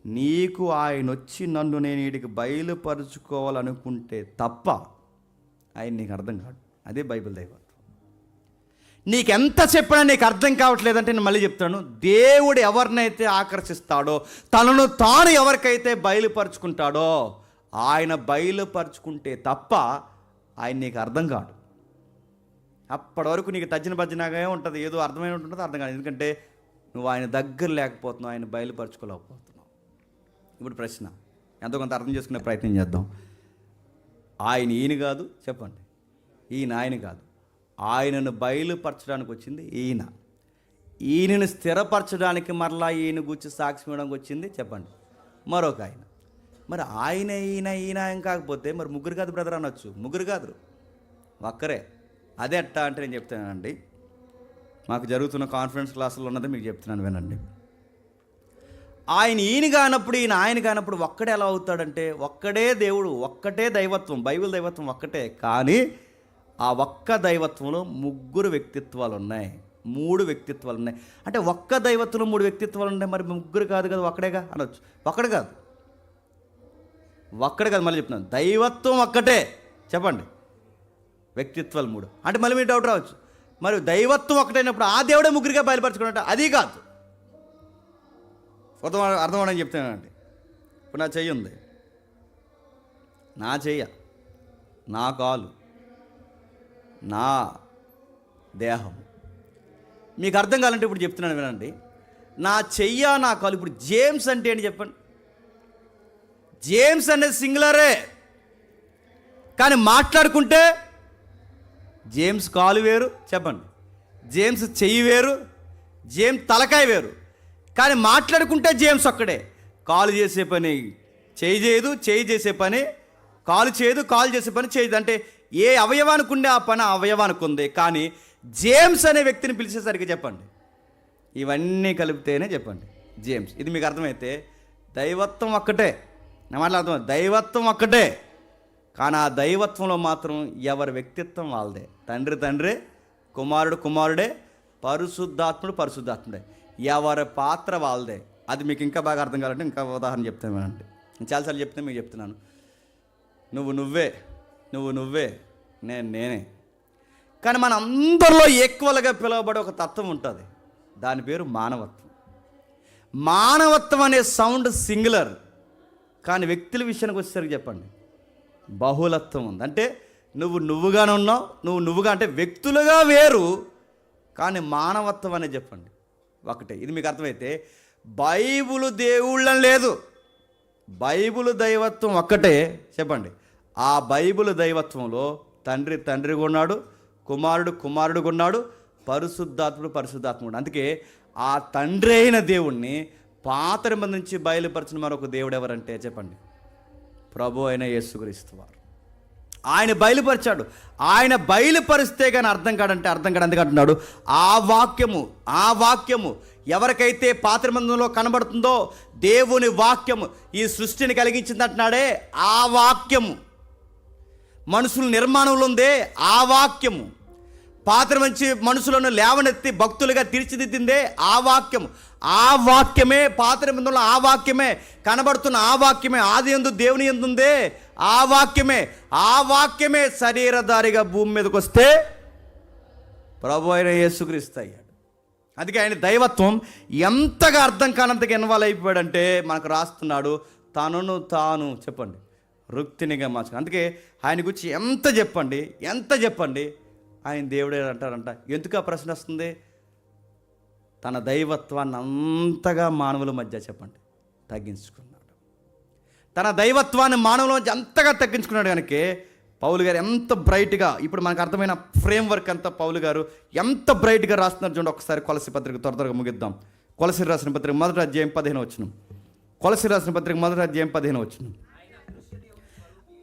నీకు ఆయన వచ్చి నన్ను నేను వీడికి బయలుపరుచుకోవాలనుకుంటే తప్ప ఆయన నీకు అర్థం కాదు. అదే బైబిల్ దైవత్వం. నీకెంత చెప్పినా నీకు అర్థం కావట్లేదంటే నేను మళ్ళీ చెప్తాను, దేవుడు ఎవరినైతే ఆకర్షిస్తాడో, తనను తాను ఎవరికైతే బయలుపరుచుకుంటాడో ఆయన బయలుపరుచుకుంటే తప్ప ఆయన నీకు అర్థం కాడు. అప్పటి వరకు నీకు తజ్జిన భజ్జనగా ఉంటుంది, ఏదో అర్థమైన ఉంటుంది, అర్థం కాదు. ఎందుకంటే నువ్వు ఆయన దగ్గర లేకపోతున్నావు, ఆయన బయలుపరచుకోలేకపోతున్నావు. ఇప్పుడు ప్రశ్న ఎంతో కొంత అర్థం చేసుకునే ప్రయత్నం చేద్దాం. ఆయన ఈయన కాదు చెప్పండి, ఈయన ఆయన కాదు, ఆయనను బయలుపరచడానికి వచ్చింది ఈయన, ఈయనను స్థిరపరచడానికి మరలా ఈయన గురించి సాక్ష్యం ఇవ్వడానికి వచ్చింది చెప్పండి మరొక ఆయన. మరి ఆయన ఈయన ఈయన ఆయన కాకపోతే మరి ముగ్గురు కాదు బ్రదర్ అనొచ్చు. ముగ్గురు కాదు, ఒక్కరే. అదే ఎట్టా అంటే నేను చెప్తానండి, మాకు జరుగుతున్న కాన్ఫరెన్స్ క్లాసుల్లో ఉన్నది మీకు చెప్తున్నాను వినండి. ఆయన ఈయన కానప్పుడు ఈయన ఆయన కానప్పుడు ఒక్కడే ఎలా అవుతాడంటే, ఒక్కడే దేవుడు, ఒక్కటే దైవత్వం, బైబిల్ దైవత్వం ఒక్కటే. కానీ ఆ ఒక్క దైవత్వంలో ముగ్గురు వ్యక్తిత్వాలు ఉన్నాయి, 3 వ్యక్తిత్వాలు ఉన్నాయి. అంటే ఒక్క దైవత్వంలో 3 వ్యక్తిత్వాలు ఉన్నాయి, మరి ముగ్గురు కాదు కదా, ఒక్కడేగా అనొచ్చు. ఒక్కడే కాదు, మళ్ళీ చెప్తున్నాను, దైవత్వం ఒక్కటే చెప్పండి, వ్యక్తిత్వాలు 3. అంటే మళ్ళీ మీరు డౌట్ రావచ్చు, మరి దైవత్వం ఒకటైనప్పుడు ఆ దేవుడే ముగ్గురిగా బయలుపరచుకున్నట్టు, అది కాదు. అర్థమవడానికి చెప్తానండి. ఇప్పుడు నా చెయ్యి ఉంది, నా చెయ్య, నా కాలు, నా దేహం. మీకు అర్థం కావాలంటే ఇప్పుడు చెప్తున్నాను వినండి. నా చెయ్య, నా కాలు. ఇప్పుడు జేమ్స్ అంటే ఏంటి చెప్పండి? జేమ్స్ అనేది సింగులరే, కానీ మాట్లాడుకుంటే జేమ్స్ కాలు వేరు చెప్పండి, జేమ్స్ చెయ్యి వేరు, జేమ్స్ తలకాయ వేరు. కానీ మాట్లాడుకుంటే జేమ్స్ ఒక్కడే. కాలు చేసే పని చెయ్యి చేయదు, చెయ్యి చేసే పని కాలు చేయదు, కాలు చేసే పని చేయదు. అంటే ఏ అవయవానికి ఉండే ఆ పని ఆ అవయవానికి ఉంది. కానీ జేమ్స్ అనే వ్యక్తిని పిలిచేసరికి చెప్పండి, ఇవన్నీ కలిపితేనే చెప్పండి జేమ్స్. ఇది మీకు అర్థమైతే దైవత్వం ఒక్కటే, నా మాటలు అర్థం, దైవత్వం ఒక్కటే. కానీ ఆ దైవత్వంలో మాత్రం ఎవరి వ్యక్తిత్వం వాళ్ళదే. తండ్రి తండ్రే, కుమారుడు కుమారుడే, పరిశుద్ధాత్ముడు పరిశుద్ధాత్ముడే. ఎవరి పాత్ర వాళ్ళదే. అది మీకు ఇంకా బాగా అర్థం కావాలంటే ఇంకా ఉదాహరణ చెప్తాను అంటే, నేను చాలాసార్లు చెప్తే మీకు చెప్తున్నాను. నువ్వు నువ్వే, నేనే. కానీ మన అందరిలో ఈక్వల్గా పిలువబడే ఒక తత్వం ఉంటుంది, దాని పేరు మానవత్వం. మానవత్వం అనే సౌండ్ సింగులర్, కానీ వ్యక్తుల విషయానికి వచ్చేసరికి చెప్పండి బహుళత్వం ఉంది. అంటే నువ్వుగానే ఉన్నావు, నువ్వుగా అంటే వ్యక్తులుగా వేరు, కానీ మానవత్వం అనేది చెప్పండి ఒకటే. ఇది మీకు అర్థమైతే బైబుల్ దేవుళ్ళని లేదు, బైబుల్ దైవత్వం ఒక్కటే చెప్పండి. ఆ బైబుల్ దైవత్వంలో తండ్రి తండ్రిగా ఉన్నాడు, కుమారుడు కుమారుడుగా ఉన్నాడు, పరిశుద్ధాత్ముడు పరిశుద్ధాత్ముడు. అందుకే ఆ తండ్రి అయిన దేవుణ్ణి పాత నిబంధన నుంచి బయలుపరిచిన మరొక దేవుడు ఎవరంటే చెప్పండి, ప్రభు అయిన యేసుక్రీస్తు వారు. ఆయన బయలుపరిచాడు. ఆయన బయలుపరిస్తే కానీ అర్థం కాడంటే అర్థం కాదు. అందుకంటున్నాడు ఆ వాక్యము ఎవరికైతే పాత నిబంధనలో కనబడుతుందో దేవుని వాక్యము ఈ సృష్టిని కలిగించింది అంటున్నాడే, ఆ వాక్యము మనుషుల నిర్మాణంలో ఉందే, ఆ వాక్యము పాత మంచి మనుషులను లేవనెత్తి భక్తులుగా తీర్చిదిద్దిందే ఆ వాక్యము. ఆ వాక్యమే పాత నిబంధనలో, ఆ వాక్యమే కనబడుతున్న ఆ వాక్యమే ఆది యందు దేవుని యందు ఉందే ఆ వాక్యమే శరీరధారిగా భూమి మీదకి వస్తే ప్రభు అయిన యేసుక్రీస్తు అయ్యాడు. అందుకే ఆయన దైవత్వం ఎంతగా అర్థం కానంతగా ఇన్వాల్వ్ అయిపోయాడంటే మనకు రాస్తున్నాడు, తనను తాను చెప్పండి రుక్తినిగా మార్చుకు. అందుకే ఆయన గురించి ఎంత చెప్పండి ఆయన దేవుడే అంటారంట. ఎందుకు ఆ ప్రశ్న వస్తుంది? తన దైవత్వాన్ని అంతగా మానవుల మధ్య చెప్పండి తగ్గించుకున్నాడు. తన దైవత్వాన్ని మానవుల మధ్య అంతగా తగ్గించుకున్నాడు. కనుక పౌలు గారు ఎంత బ్రైట్గా, ఇప్పుడు మనకు అర్థమైన ఫ్రేమ్వర్క్ అంతా పౌలు గారు ఎంత బ్రైట్గా రాస్తున్నారు చూడండి. ఒకసారి కొలసి పత్రిక త్వరగా ముగిద్దాం. కొలసి రాసిన పత్రిక 1వ అధ్యాయం 15వ వచనం. కొలసి రాసిన పత్రిక 1వ అధ్యాయం 15వ వచనం.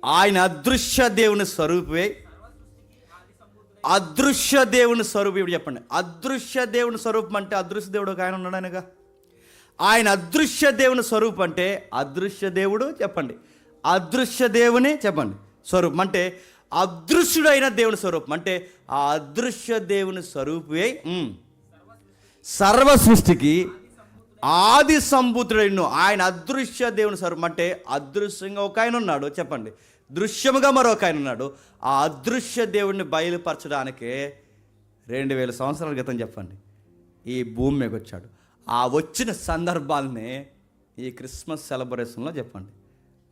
ఆయన అదృశ్య దేవుని స్వరూపే, అదృశ్య దేవుని స్వరూపం. ఇప్పుడు చెప్పండి, అదృశ్య దేవుని స్వరూపం అంటే అదృశ్య దేవుడు ఒక ఆయన ఉన్నాడనగా. ఆయన అదృశ్య దేవుని స్వరూపం అంటే అదృశ్య దేవుడు చెప్పండి, అదృశ్య దేవుని చెప్పండి స్వరూపం అంటే అదృశ్యుడైన దేవుని స్వరూపం అంటే ఆ అదృశ్య దేవుని స్వరూపే సర్వ సృష్టికి ఆది సంభూతుడైన ఆయన అదృశ్య దేవుని స్వరూపం అంటే అదృశ్యంగా ఒక ఆయన ఉన్నాడు చెప్పండి, దృశ్యముగా మరొక ఆయన ఉన్నాడు. ఆ అదృశ్య దేవుడిని బయలుపరచడానికే 2000 సంవత్సరాల క్రితం చెప్పండి ఈ భూమి మీదకి వచ్చాడు. ఆ వచ్చిన సందర్భాలనే ఈ క్రిస్మస్ సెలబ్రేషన్లో చెప్పండి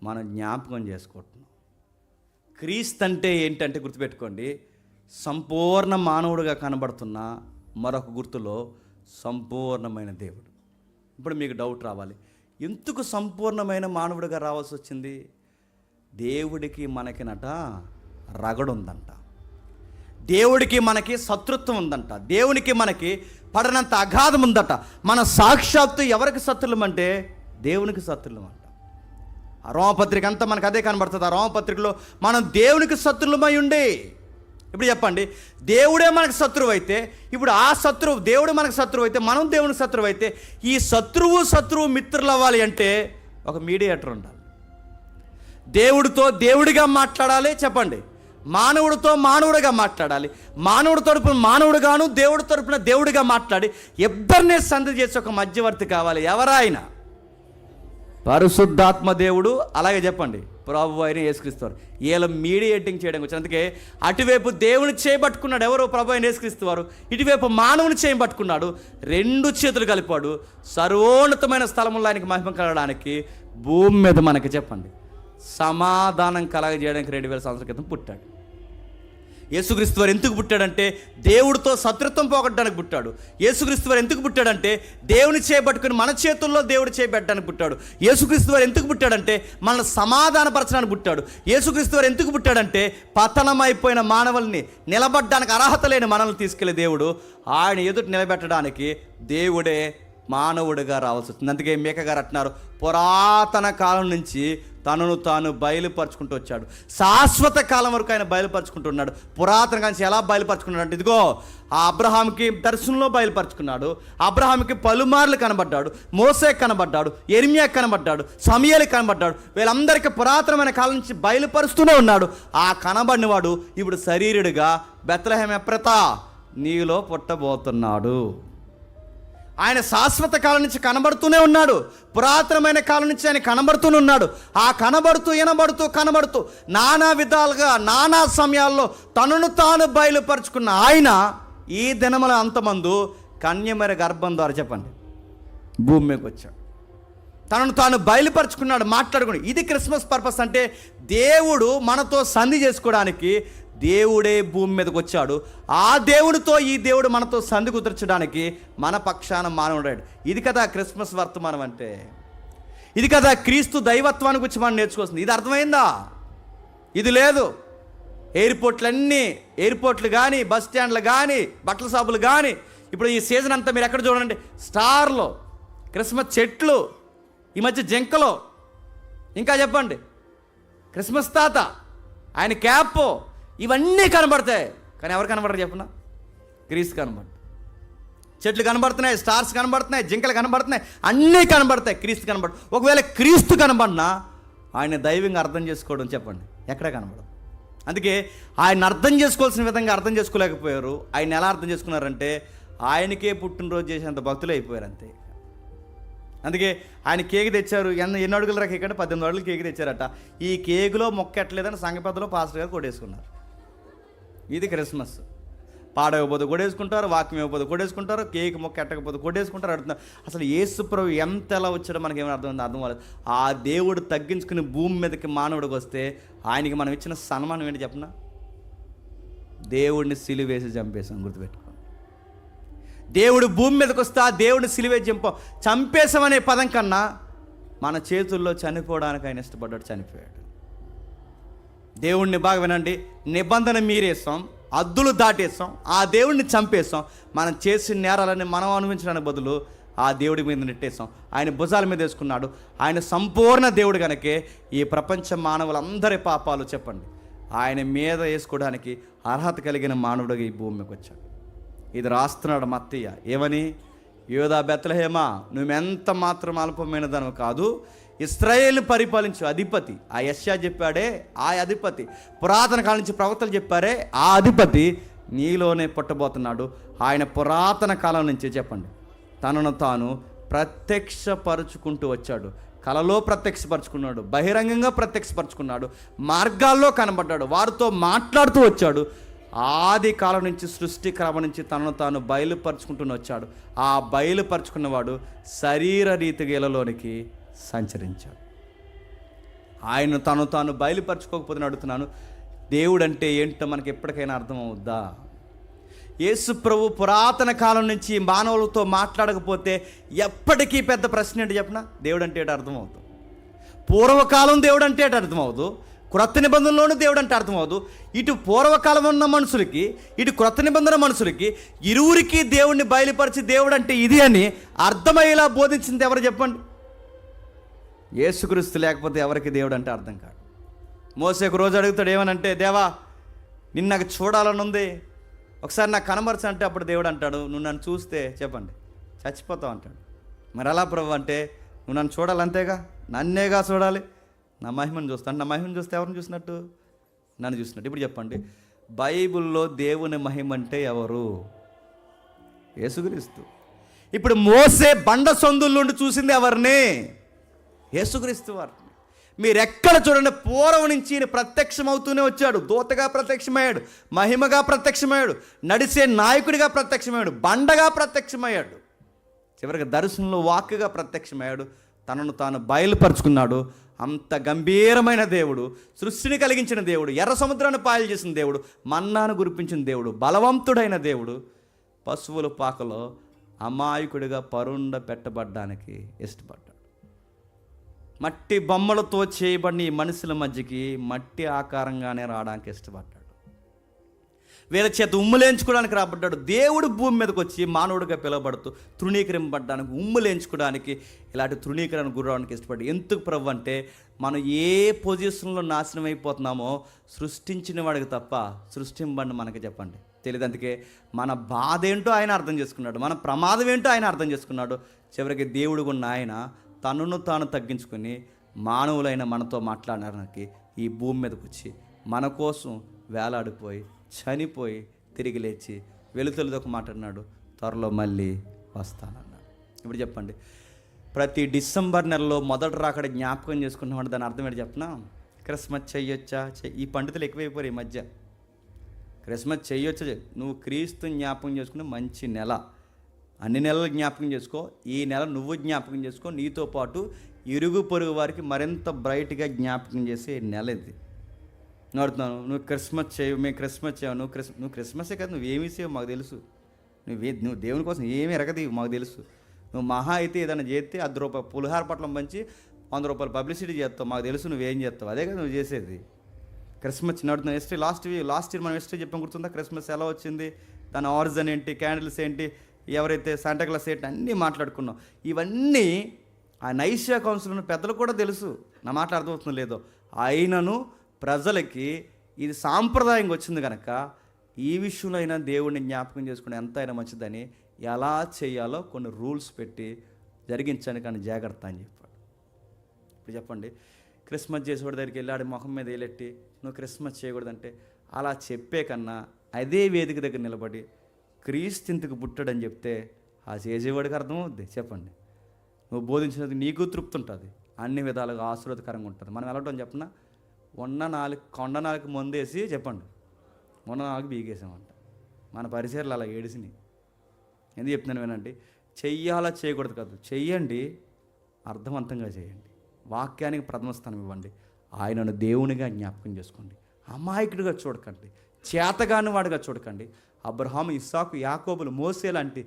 మనం జ్ఞాపకం చేసుకుంటున్నాం. క్రీస్తు అంటే ఏంటంటే గుర్తుపెట్టుకోండి, సంపూర్ణ మానవుడిగా కనబడుతున్న మరొక గుర్తులో సంపూర్ణమైన దేవుడు. ఇప్పుడు మీకు డౌట్ రావాలి, ఎందుకు సంపూర్ణమైన మానవుడిగా రావాల్సి వచ్చింది? దేవుడికి మనకినట రగడుందంట, దేవుడికి మనకి శత్రుత్వం ఉందంట, దేవునికి మనకి పడనంత అగాధం ఉందట. మన సాక్షాత్తు ఎవరికి శత్రులం అంటే దేవునికి శత్రులం అంట. ఆ రోమపత్రిక అంతా మనకు అదే కనబడుతుంది. ఆ రోమపత్రికలో మనం దేవునికి శత్రులమై ఉండి, ఇప్పుడు చెప్పండి దేవుడే మనకు శత్రువు అయితే, ఇప్పుడు ఆ శత్రువు దేవుడు మనకు శత్రువు అయితే, మనం దేవునికి శత్రువు అయితే, ఈ శత్రువు మిత్రులు అవ్వాలి అంటే ఒక మీడియేటర్ ఉండాలి. దేవుడితో దేవుడిగా మాట్లాడాలి చెప్పండి, మానవుడితో మానవుడిగా మాట్లాడాలి, మానవుడి తరపున మానవుడుగాను దేవుడి తరపున దేవుడిగా మాట్లాడి ఇద్దరినే సంధి చేసి ఒక మధ్యవర్తి కావాలి. ఎవరైనా పరిశుద్ధాత్మ దేవుడు, అలాగే చెప్పండి ప్రభు అయిన యేసుక్రీస్తు వారు. వీళ్ళ మీడియేటింగ్ చేయడానికి వచ్చారు. అందుకే అటువైపు దేవుని చేయబట్టుకున్నాడు ఎవరు? ప్రభు అయిన యేసుక్రీస్తు వారు. ఇటువైపు మానవుని చేయబట్టుకున్నాడు, 2 చేతులు కలిపాడు. సర్వోన్నతమైన స్థలంలో ఆయనకి మహిమ కలగడానికి భూమి మీద మనకి చెప్పండి సమాధానం కలగజేయడానికి 2000 సంవత్సరాల క్రితం పుట్టాడు. యేసుక్రీస్తు వారు ఎందుకు పుట్టాడంటే దేవుడితో శత్రుత్వం పోగొట్టడానికి పుట్టాడు. యేసుక్రీస్తు వారు ఎందుకు పుట్టాడంటే దేవుని చేయబట్టుకుని మన చేతుల్లో దేవుడు చేయబెట్టడానికి పుట్టాడు. యేసుక్రీస్తు వారు ఎందుకు పుట్టాడంటే మనల్ని సమాధానపరచడానికి పుట్టాడు. యేసుక్రీస్తు వారు ఎందుకు పుట్టాడంటే పతనమైపోయిన మానవుల్ని నిలబడ్డానికి అర్హత లేని మనల్ని తీసుకెళ్లే దేవుడు ఆయన ఎదుట నిలబెట్టడానికి దేవుడే మానవుడిగా రావాల్సి వస్తుంది. అందుకే మీకా గారు అంటున్నారు, పురాతన కాలం నుంచి తనను తాను బయలుపరుచుకుంటూ వచ్చాడు. శాశ్వత కాలం వరకు ఆయన బయలుపరుచుకుంటున్నాడు. పురాతన కాలం ఎలా బయలుపరుచుకున్నాడు అంటే, ఇదిగో ఆ అబ్రహాంకి దర్శనంలో బయలుపరుచుకున్నాడు. అబ్రహాంకి పలుమార్లు కనబడ్డాడు, మోసే కనబడ్డాడు, యెర్మియా కనబడ్డాడు, సమూయేలు కనబడ్డాడు. వీళ్ళందరికీ పురాతనమైన కాలం నుంచి బయలుపరుస్తూనే ఉన్నాడు. ఆ కనబడినవాడు ఇప్పుడు శరీరుడిగా బెత్లెహేము ఎఫ్రాతా నీలో పుట్టబోతున్నాడు. ఆయన శాశ్వత కాలం నుంచి కనబడుతూనే ఉన్నాడు. పురాతనమైన కాలం నుంచి ఆయన కనబడుతూనే ఉన్నాడు. ఆ కనబడుతూ నానా విధాలుగా నానా సమయాల్లో తనను తాను బయలుపరుచుకున్న ఆయన ఈ దినముల అంతమందు కన్యమరి గర్భం ద్వారా చెప్పండి భూమి మీదకి వచ్చాడు. తనను తాను బయలుపరుచుకున్నాడు, మాట్లాడుకున్నాడు. ఇది క్రిస్మస్ పర్పస్ అంటే దేవుడు మనతో సంధి చేసుకోవడానికి దేవుడే భూమి మీదకి వచ్చాడు. ఆ దేవుడితో ఈ దేవుడు మనతో సంధి కుదర్చడానికి మన పక్షాన మానవుడాడు. ఇది కదా క్రిస్మస్ వర్తమానం అంటే. ఇది కదా క్రీస్తు దైవత్వాన్ని గురించి మనం నేర్చుకోవాల్సింది. ఇది అర్థమైందా? ఇది లేదు. ఎయిర్పోర్ట్లు కానీ, బస్ స్టాండ్లు కానీ, బట్టల షాపులు కానీ, ఇప్పుడు ఈ సీజన్ అంతా మీరు ఎక్కడ చూడండి, స్టార్లు, క్రిస్మస్ చెట్లు, ఈ మధ్య జింకలు, ఇంకా చెప్పండి క్రిస్మస్ తాత, ఆయన క్యాప్, ఇవన్నీ కనబడతాయి. కానీ ఎవరు కనబడరు చెప్పనా? క్రీస్తు కనబడతాయి. చెట్లు కనబడుతున్నాయి, స్టార్స్ కనబడుతున్నాయి, జింకలు కనబడుతున్నాయి, అన్నీ కనబడతాయి. క్రీస్తు కనబడు. ఒకవేళ క్రీస్తు కనబడినా ఆయన దైవంగా అర్థం చేసుకోవడం చెప్పండి ఎక్కడ కనబడదు. అందుకే ఆయన అర్థం చేసుకోవాల్సిన విధంగా అర్థం చేసుకోలేకపోయారు. ఆయన ఎలా అర్థం చేసుకున్నారంటే ఆయనకే పుట్టినరోజు చేసేంత భక్తులు అయిపోయారు అంతే. అందుకే ఆయన కేక్ తెచ్చారు. ఎన్ని అడుగుల కేక్ అంటే 18 అడుగులు కేక్ తెచ్చారట. ఈ కేకులో మొక్కెట్టలేదని సంఘ పెద్దలో పాస్టర్ గారు కొట్టేసుకున్నారు. ఇది క్రిస్మస్. పాడకపోతే కొట్టేసుకుంటారు, వాక్యం ఇవ్వకపోతే కొట్టేసుకుంటారు, కేక్ మొక్క ఎట్టకపోతే కొట్టేసుకుంటారు. అడుగుతున్నారు అసలు యేసు ప్రభు ఎంత ఎలా వచ్చాడో మనకేమైనా అర్థం అవ్వలేదు. ఆ దేవుడు తగ్గించుకుని భూమి మీదకి మానవుడికి వస్తే ఆయనకి మనం ఇచ్చిన సన్మానం ఏంటి చెప్పనా? దేవుడిని సిలువేసి చంపేసాం. గుర్తుపెట్టుకో, దేవుడు భూమి మీదకి వస్తే ఆ దేవుడిని సిలువేసి చంపేసామనే పదం కన్నా మన చేతుల్లో చనిపోవడానికి ఆయన ఇష్టపడ్డాడు, చనిపోయాడు. దేవుణ్ణి బాగా వినండి, నిబంధన మీరేస్తాం, అద్దులు దాటేస్తాం, ఆ దేవుడిని చంపేస్తాం. మనం చేసిన నేరాలని మనం అనుభవించడానికి బదులు ఆ దేవుడి మీద నెట్టేస్తాం. ఆయన భుజాల మీద వేసుకున్నాడు. ఆయన సంపూర్ణ దేవుడు కనుకే ఈ ప్రపంచ మానవులందరి పాపాలు చెప్పండి ఆయన మీద వేసుకోవడానికి అర్హత కలిగిన మానవుడిగా ఈ భూమికి వచ్చాడు. ఇది రాస్తున్నాడు మత్తయ్య ఏమని? యోధా బెత్లెహేమా, నువ్వెంత మాత్రం అల్పమైన దానివి కాదు, ఇశ్రాయేలును పరిపాలించు అధిపతి. ఆ యెషయా చెప్పాడే ఆ అధిపతి, పురాతన కాలం నుంచి ప్రవక్తలు చెప్పారే ఆ అధిపతి నీలోనే పుట్టబోతున్నాడు. ఆయన పురాతన కాలం నుంచి చెప్పండి తనను తాను ప్రత్యక్షపరుచుకుంటూ వచ్చాడు. కలలో ప్రత్యక్షపరుచుకున్నాడు, బహిరంగంగా ప్రత్యక్షపరుచుకున్నాడు, మార్గాల్లో కనబడ్డాడు, వారితో మాట్లాడుతూ వచ్చాడు. ఆది కాలం నుంచి సృష్టి క్రమం నుంచి తనను తాను బయలుపరుచుకుంటూ వచ్చాడు. ఆ బయలుపరుచుకున్నవాడు శరీర రీతిగా ఇళ్ళలోనికి సంచరించాడు. ఆయన తను తాను బయలుపరచుకోకపోతే అడుగుతున్నాను, దేవుడు అంటే ఏంటో మనకి ఎప్పటికైనా అర్థమవుద్దా? యేసు ప్రభు పురాతన కాలం నుంచి మానవులతో మాట్లాడకపోతే ఎప్పటికీ పెద్ద ప్రశ్న ఏంటి చెప్పనా? దేవుడు అంటే ఏంటో అర్థమవుతుంది. పూర్వకాలం దేవుడు అంటే ఏంటో అర్థమవుదు, క్రొత్త నిబంధనలోనూ దేవుడు అంటే అర్థమవుదు. ఇటు పూర్వకాలం ఉన్న మనుషులకి, ఇటు క్రొత్త నిబంధన మనుషులకి, ఇరువురికి దేవుడిని బయలుపరిచి దేవుడు అంటే ఇది అని అర్థమయ్యేలా బోధించింది ఎవరు చెప్పండి? యేసుక్రీస్తు లేకపోతే ఎవరికి దేవుడు అంటే అర్థం కాదు. మోసేకు రోజు అడుగుతాడు ఏమనంటే, దేవా నిన్ను నాకు చూడాలని ఉంది, ఒకసారి నాకు కనబరచు అంటే అప్పుడు దేవుడు అంటాడు, నువ్వు నన్ను చూస్తే చెప్పండి చచ్చిపోతావు అంటాడు. మరి అలా ప్రభు అంటే నువ్వు నన్ను చూడాలి అంతేగా, నన్నేగా చూడాలి, నా మహిమను చూస్తాను. నా మహిమను చూస్తే ఎవరిని చూసినట్టు? నన్ను చూసినట్టు. ఇప్పుడు చెప్పండి, బైబిల్లో దేవుని మహిమ అంటే ఎవరు? యేసుక్రీస్తు. ఇప్పుడు మోసే బండ సందుల నుండి చూసింది ఎవరిని? యేసుక్రీస్తు వారిని. మీరు ఎక్కడ చూడండి, పూర్వం నుంచి ఈయన ప్రత్యక్షమవుతూనే వచ్చాడు. దూతగా ప్రత్యక్షమయ్యాడు, మహిమగా ప్రత్యక్షమయ్యాడు, నడిచే నాయకుడిగా ప్రత్యక్షమయ్యాడు, బండగా ప్రత్యక్షమయ్యాడు, చివరికి దర్శనంలో వాక్కుగా ప్రత్యక్షమయ్యాడు. తనను తాను బయలుపరుచుకున్నాడు. అంత గంభీరమైన దేవుడు, సృష్టిని కలిగించిన దేవుడు, ఎర్ర సముద్రాన్ని పాయలు చేసిన దేవుడు, మన్నాను కురిపించిన దేవుడు, బలవంతుడైన దేవుడు పశువుల పాకలో అమాయకుడిగా పరుండ పెట్టబడ్డానికి ఇష్టపడ్డాడు. మట్టి బొమ్మలతో చేయబడిన ఈ మనుషుల మధ్యకి మట్టి ఆకారంగానే రావడానికి ఇష్టపడ్డాడు. వీళ్ళ చేత ఉమ్ములేంచుకోవడానికి రాబడ్డాడు. దేవుడు భూమి మీదకి వచ్చి మానవుడిగా పిలువబడుతూ తృణీకరింపబడడానికి, ఉమ్ములేంచుకోవడానికి, ఇలాంటి తృణీకరణ గురవడానికి ఇష్టపడ్డాడు. ఎందుకు ప్రభు అంటే మనం ఏ పొజిషన్లో నాశనం అయిపోతున్నామో సృష్టించిన వాడికి తప్ప సృష్టింపండి మనకి చెప్పండి తెలియదు. అందుకే మన బాధ ఏంటో ఆయన అర్థం చేసుకున్నాడు, మన ప్రమాదం ఏంటో ఆయన అర్థం చేసుకున్నాడు. చివరికి దేవుడు ఉన్న ఆయన తనను తాను తగ్గించుకొని మానవులైన మనతో మాట్లాడడానికి ఈ భూమి మీదకి వచ్చి మన కోసం వేలాడిపోయి చనిపోయి తిరిగి లేచి వెలుతులతో మాట్లాడినాడు, త్వరలో మళ్ళీ వస్తానన్నాడు. ఇప్పుడు చెప్పండి, ప్రతి డిసెంబర్ నెలలో మొదటి రాకడ జ్ఞాపకం చేసుకుంటున్నామంటే దాని అర్థం ఏంటి చెప్పనా? క్రిస్మస్ చెయ్యొచ్చా? ఈ పండితులు ఎక్కువైపోయారు ఈ మధ్య. క్రిస్మస్ చెయ్యొచ్చా? నువ్వు క్రీస్తుని జ్ఞాపకం చేసుకునే మంచి నెల, అన్ని నెలలు జ్ఞాపకం చేసుకో. ఈ నెల నువ్వు జ్ఞాపకం చేసుకో, నీతో పాటు ఇరుగు పొరుగు వారికి మరింత బ్రైట్గా జ్ఞాపకం చేసే నెల ఇది. నడుతున్నాను, నువ్వు క్రిస్మస్ చేయవు, మేము క్రిస్మస్ చేయవు, నువ్వు క్రిస్మసే కదా, నువ్వేమీ చేయవు మాకు తెలుసు. నువ్వు దేవుని కోసం ఏమీ ఎరగదీవు మాకు తెలుసు. నువ్వు మహా అయితే ఏదైనా చేస్తే ₹10 పులిహార పట్లం పంచి ₹100 పబ్లిసిటీ చేస్తావు, మాకు తెలుసు నువ్వేం చేస్తావు. అదే కదా నువ్వు చేసేది. క్రిస్మస్ నడుతున్నావు. లాస్ట్ ఇయర్ మనం హిస్టరీ చెప్పాం, గుర్తుందా? క్రిస్మస్ ఎలా వచ్చింది, దాని ఆరిజిన్ ఏంటి, క్యాండిల్స్ ఏంటి, ఎవరైతే శాంటాక్లాస్ ఏంటి అన్నీ మాట్లాడుకున్నాం. ఇవన్నీ ఆ నైషియా కౌన్సిల్ పెద్దలు కూడా తెలుసు. నా మాట అర్థమవుతుందో లేదో. అయినను ప్రజలకి ఇది సాంప్రదాయంగా వచ్చింది కనుక ఈ విషయంలో అయినా దేవుడిని జ్ఞాపకం చేసుకుని ఎంతైనా మంచిదని ఎలా చేయాలో కొన్ని రూల్స్ పెట్టి జరిగించండి కానీ జాగ్రత్త అని చెప్పాడు. ఇప్పుడు చెప్పండి, క్రిస్మస్ చేసేవాడి దగ్గరికి వెళ్ళాడు మొహం మీద వేలెట్టి నువ్వు క్రిస్మస్ చేయకూడదంటే, అలా చెప్పే కన్నా అదే వేదిక దగ్గర నిలబడి క్రీస్తు ఇంతకు పుట్టాడని చెప్తే ఆ చేసేవాడికి అర్థమవుద్ది. చెప్పండి, నువ్వు బోధించినది నీకు తృప్తి ఉంటుంది, అన్ని విధాలుగా ఆశీర్వాదకరంగా ఉంటుంది. మనం వెళ్ళటం చెప్పిన కొండ నాలుగు మందేసి చెప్పండి, మొన్న నాలుగు బీగేసామంట. మన పరిసరాలు అలా ఏడిసినాయి. ఎందుకు చెప్తున్నాను వినండి, చెయ్యాలా చేయకూడదు కాదు, చెయ్యండి, అర్థవంతంగా చేయండి, వాక్యానికి ప్రథమ స్థానం ఇవ్వండి, ఆయనను దేవునిగా జ్ఞాపకం చేసుకోండి, అమాయకుడిగా చూడకండి, చేతగాని వాడిగా చూడకండి. అబ్రహాము, ఇస్సాకు, యాకోబులు, మోసే లాంటి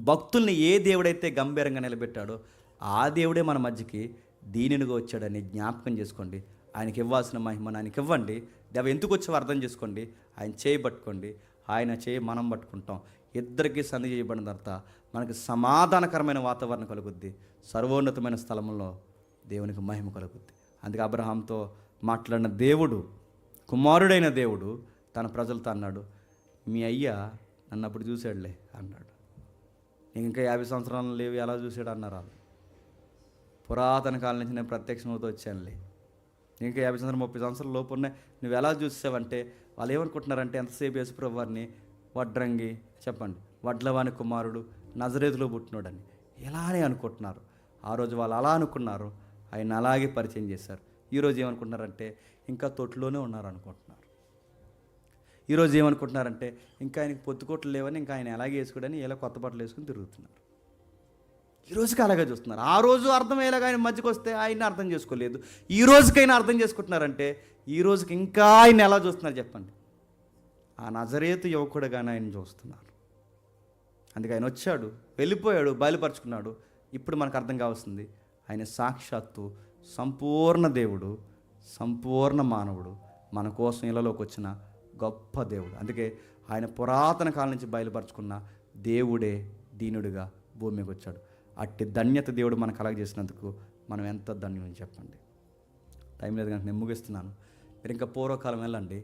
భక్తుల్ని ఏ దేవుడైతే గంభీరంగా నిలబెట్టాడో ఆ దేవుడే మన మధ్యకి దీనినిగా వచ్చాడని జ్ఞాపకం చేసుకోండి. ఆయనకి ఇవ్వాల్సిన మహిమను ఆయనకి ఇవ్వండి. దేవ ఎందుకు వచ్చావో అర్థం చేసుకోండి. ఆయన చేయి పట్టుకోండి, ఆయన చేయి మనం పట్టుకుంటాం. ఇద్దరికీ సంధి చేయబడిన తర్వాత మనకి సమాధానకరమైన వాతావరణం కలుగుద్ది, సర్వోన్నతమైన స్థలంలో దేవునికి మహిమ కలుగుద్ది. అందుకే అబ్రహాంతో మాట్లాడిన దేవుడు, కుమారుడైన దేవుడు తన ప్రజలతో అన్నాడు, మీ అయ్యా నన్ను అప్పుడు చూశాడులే అన్నాడు. నీకు ఇంకా 50 సంవత్సరాలు లేవు, ఎలా చూశాడు అన్నారు వాళ్ళు. పురాతన కాలం నుంచి నేను ప్రత్యక్షమవుతూ వచ్చానులే, ఇంకా 50 సంవత్సరాలు 30 సంవత్సరాల లోపు ఉన్నాయి, నువ్వు ఎలా చూసావంటే వాళ్ళు ఏమనుకుంటున్నారంటే ఎంతసేపు యేసుప్రభు వారిని వడ్రంగి చెప్పండి వడ్లవాని కుమారుడు నజరేతులో పుట్టినోడని ఎలానే అనుకుంటున్నారు. ఆ రోజు వాళ్ళు అలా అనుకున్నారు, ఆయన అలాగే పరిచయం చేశారు. ఈరోజు ఏమనుకుంటున్నారంటే ఇంకా తొట్టులోనే ఉన్నారు అనుకుంటున్నారు. ఈరోజు ఏమనుకుంటున్నారంటే ఇంకా ఆయనకి పొత్తుకోట్లు లేవని ఇంకా ఆయన ఎలాగే వేసుకోడని ఇలా కొత్త బట్టలు వేసుకుని తిరుగుతున్నారు. ఈ రోజుకి అలాగే చూస్తున్నారు. ఆ రోజు అర్థమయ్యేలాగా ఆయన మధ్యకి వస్తే ఆయన్ని అర్థం చేసుకోలేదు. ఈ రోజుకైనా అర్థం చేసుకుంటున్నారంటే ఈ రోజుకి ఇంకా ఆయన ఎలా చూస్తున్నారు చెప్పండి. ఆ నజరేతు యువకుడుగానే ఆయన చూస్తున్నారు. అందుకే ఆయన వచ్చాడు, వెళ్ళిపోయాడు, బయలుపరుచుకున్నాడు. ఇప్పుడు మనకు అర్థం కావాల్సింది ఆయన సాక్షాత్తు సంపూర్ణ దేవుడు, సంపూర్ణ మానవుడు, మన కోసం ఇళ్ళలోకి వచ్చిన గొప్ప దేవుడు. అందుకే ఆయన పురాతన కాలం నుంచి బయలుపరుచుకున్న దేవుడే దీనుడిగా భూమికి వచ్చాడు. అట్టి ధన్యత దేవుడు మనకు కలగజేసినందుకు మనం ఎంత ధన్యం చెప్పండి. టైం లేదు కనుక నేను ముగిస్తున్నాను. మీరు ఇంకా పూర్వకాలం వెళ్ళండి,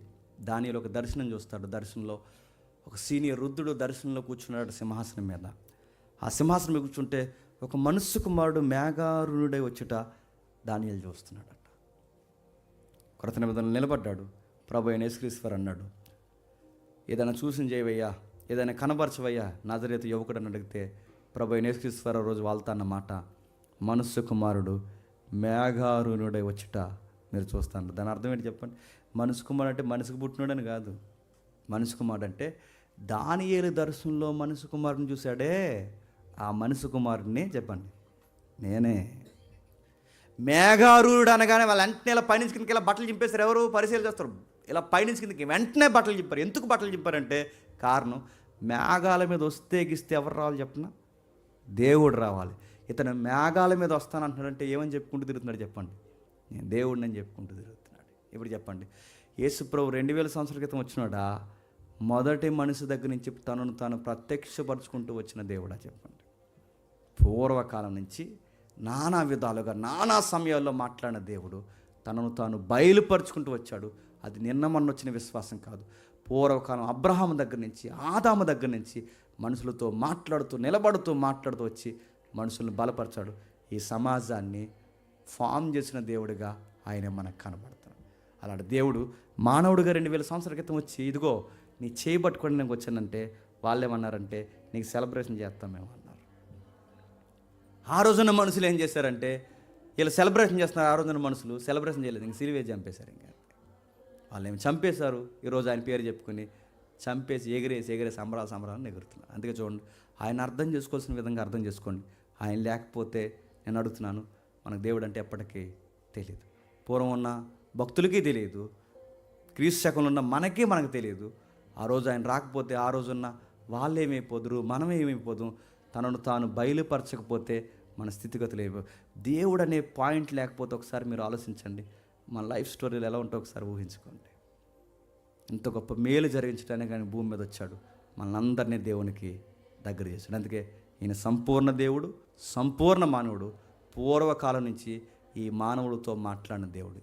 దానిలో ఒక దర్శనం చూస్తాడు. దర్శనంలో ఒక సీనియర్ వృద్ధుడు దర్శనంలో కూర్చున్నాడు సింహాసనం మీద. ఆ సింహాసనం మీద కూర్చుంటే ఒక మనుష్య కుమారుడు మేఘారుణుడై వచ్చుట దానియేలు చూస్తున్నాడట. కొరత నిబంధనలు నిలబడ్డాడు. ప్రభు అయిన యేసుక్రీస్తు అన్నాడు, ఏదైనా చూసిన చేయవయ్యా, ఏదైనా కనబరచవయ్యా నజరేతు యువకుడు అని అడిగితే ప్రభు అయిన యేసుక్రీస్తు రోజు వాళ్తా అన్నమాట, మనుష్య కుమారుడు మేఘారుణుడై వచ్చుట మీరు చూస్తాను. దాని అర్థం ఏంటి చెప్పండి. మనుష్య కుమారుడు అంటే మనిషికి పుట్టినోడని కాదు. మనుష్య కుమారుడు అంటే దానియేలు దర్శనంలో మనుష్య కుమారుని చూశాడే, ఆ మనుష్య కుమారుడిని చెప్పండి నేనే. మేఘారుడు అనగానే వాళ్ళు వెంటనే ఇలా పైనుంచి కిందకి ఇలా బట్టలు చింపేస్తారు. ఎవరు పరిశీలన చేస్తారు, ఇలా పైనుంచి కిందకి వెంటనే బట్టలు చింపారు. ఎందుకు బట్టలు చింపారంటే కారణం, మేఘాల మీద వస్తే గిస్తే ఎవరు రావాలి చెప్పిన, దేవుడు రావాలి. ఇతను మేఘాల మీద వస్తానంటున్నాడంటే ఏమని చెప్పుకుంటూ తిరుగుతున్నాడు చెప్పండి, నేను దేవుడిని అని చెప్పుకుంటూ తిరుగుతున్నాడు. ఇప్పుడు చెప్పండి, యేసుప్రభు 2000 సంవత్సరాల క్రితం వచ్చినాడా, మొదటి మనిషి దగ్గర నుంచి తనను తాను ప్రత్యక్షపరుచుకుంటూ వచ్చిన దేవుడా చెప్పండి. పూర్వకాలం నుంచి నానా విధాలుగా నానా సమయాల్లో మాట్లాడిన దేవుడు తనను తాను బయలుపరుచుకుంటూ వచ్చాడు. అది నిన్న మొన్న వచ్చిన విశ్వాసం కాదు. పూర్వకాలం అబ్రహాము దగ్గర నుంచి, ఆదాము దగ్గర నుంచి మనుషులతో మాట్లాడుతూ మాట్లాడుతూ వచ్చి మనుషులను బలపరిచాడు. ఈ సమాజాన్ని ఫామ్ చేసిన దేవుడిగా ఆయన మనకు కనబడతాడు. అలాంటి దేవుడు మానవుడిగా 2000 సంవత్సరాల క్రితం వచ్చి ఇదిగో నీ చేయి పట్టుకొని నేను వచ్చానంటే వాళ్ళు ఏమన్నారంటే నీకు సెలబ్రేషన్ చేస్తాం మేము అన్నారు. ఆ రోజున మనుషులు ఏం చేశారంటే వీళ్ళు సెలబ్రేషన్ చేస్తున్నారు. ఆ రోజున మనుషులు సెలబ్రేషన్ చేయలేదు, ఇంక సిలువే చంపేశారు. ఇంకా వాళ్ళు ఏమి చంపేశారు. ఈరోజు ఆయన పేరు చెప్పుకొని చంపేసి ఎగిరేసి సంబరాలను ఎగురుతున్నారు. అందుకే చూడండి, ఆయన అర్థం చేసుకోవాల్సిన విధంగా అర్థం చేసుకోండి. ఆయన లేకపోతే నేను అడుగుతున్నాను, మనకు దేవుడు అంటే ఎప్పటికీ తెలియదు. పూర్వం ఉన్న భక్తులకి తెలియదు, క్రీస్తు శకంలో ఉన్న మనకు తెలియదు. ఆ రోజు ఆయన రాకపోతే ఆ రోజున్న వాళ్ళు ఏమైపోదురు, మనం ఏమైపోదు. తనను తాను బయలుపరచకపోతే మన స్థితిగతులు ఏమో. దేవుడు అనే పాయింట్ లేకపోతే ఒకసారి మీరు ఆలోచించండి, మన లైఫ్ స్టోరీలు ఎలా ఉంటే ఒకసారి ఊహించుకోండి. ఇంత గొప్ప మేలు జరిగించడానికి ఆయన భూమి మీద వచ్చాడు, మనందరినీ దేవునికి దగ్గర చేశాడు. అందుకే ఈయన సంపూర్ణ దేవుడు, సంపూర్ణ మానవుడు, పూర్వకాలం నుంచి ఈ మానవుడితో మాట్లాడిన దేవుడు.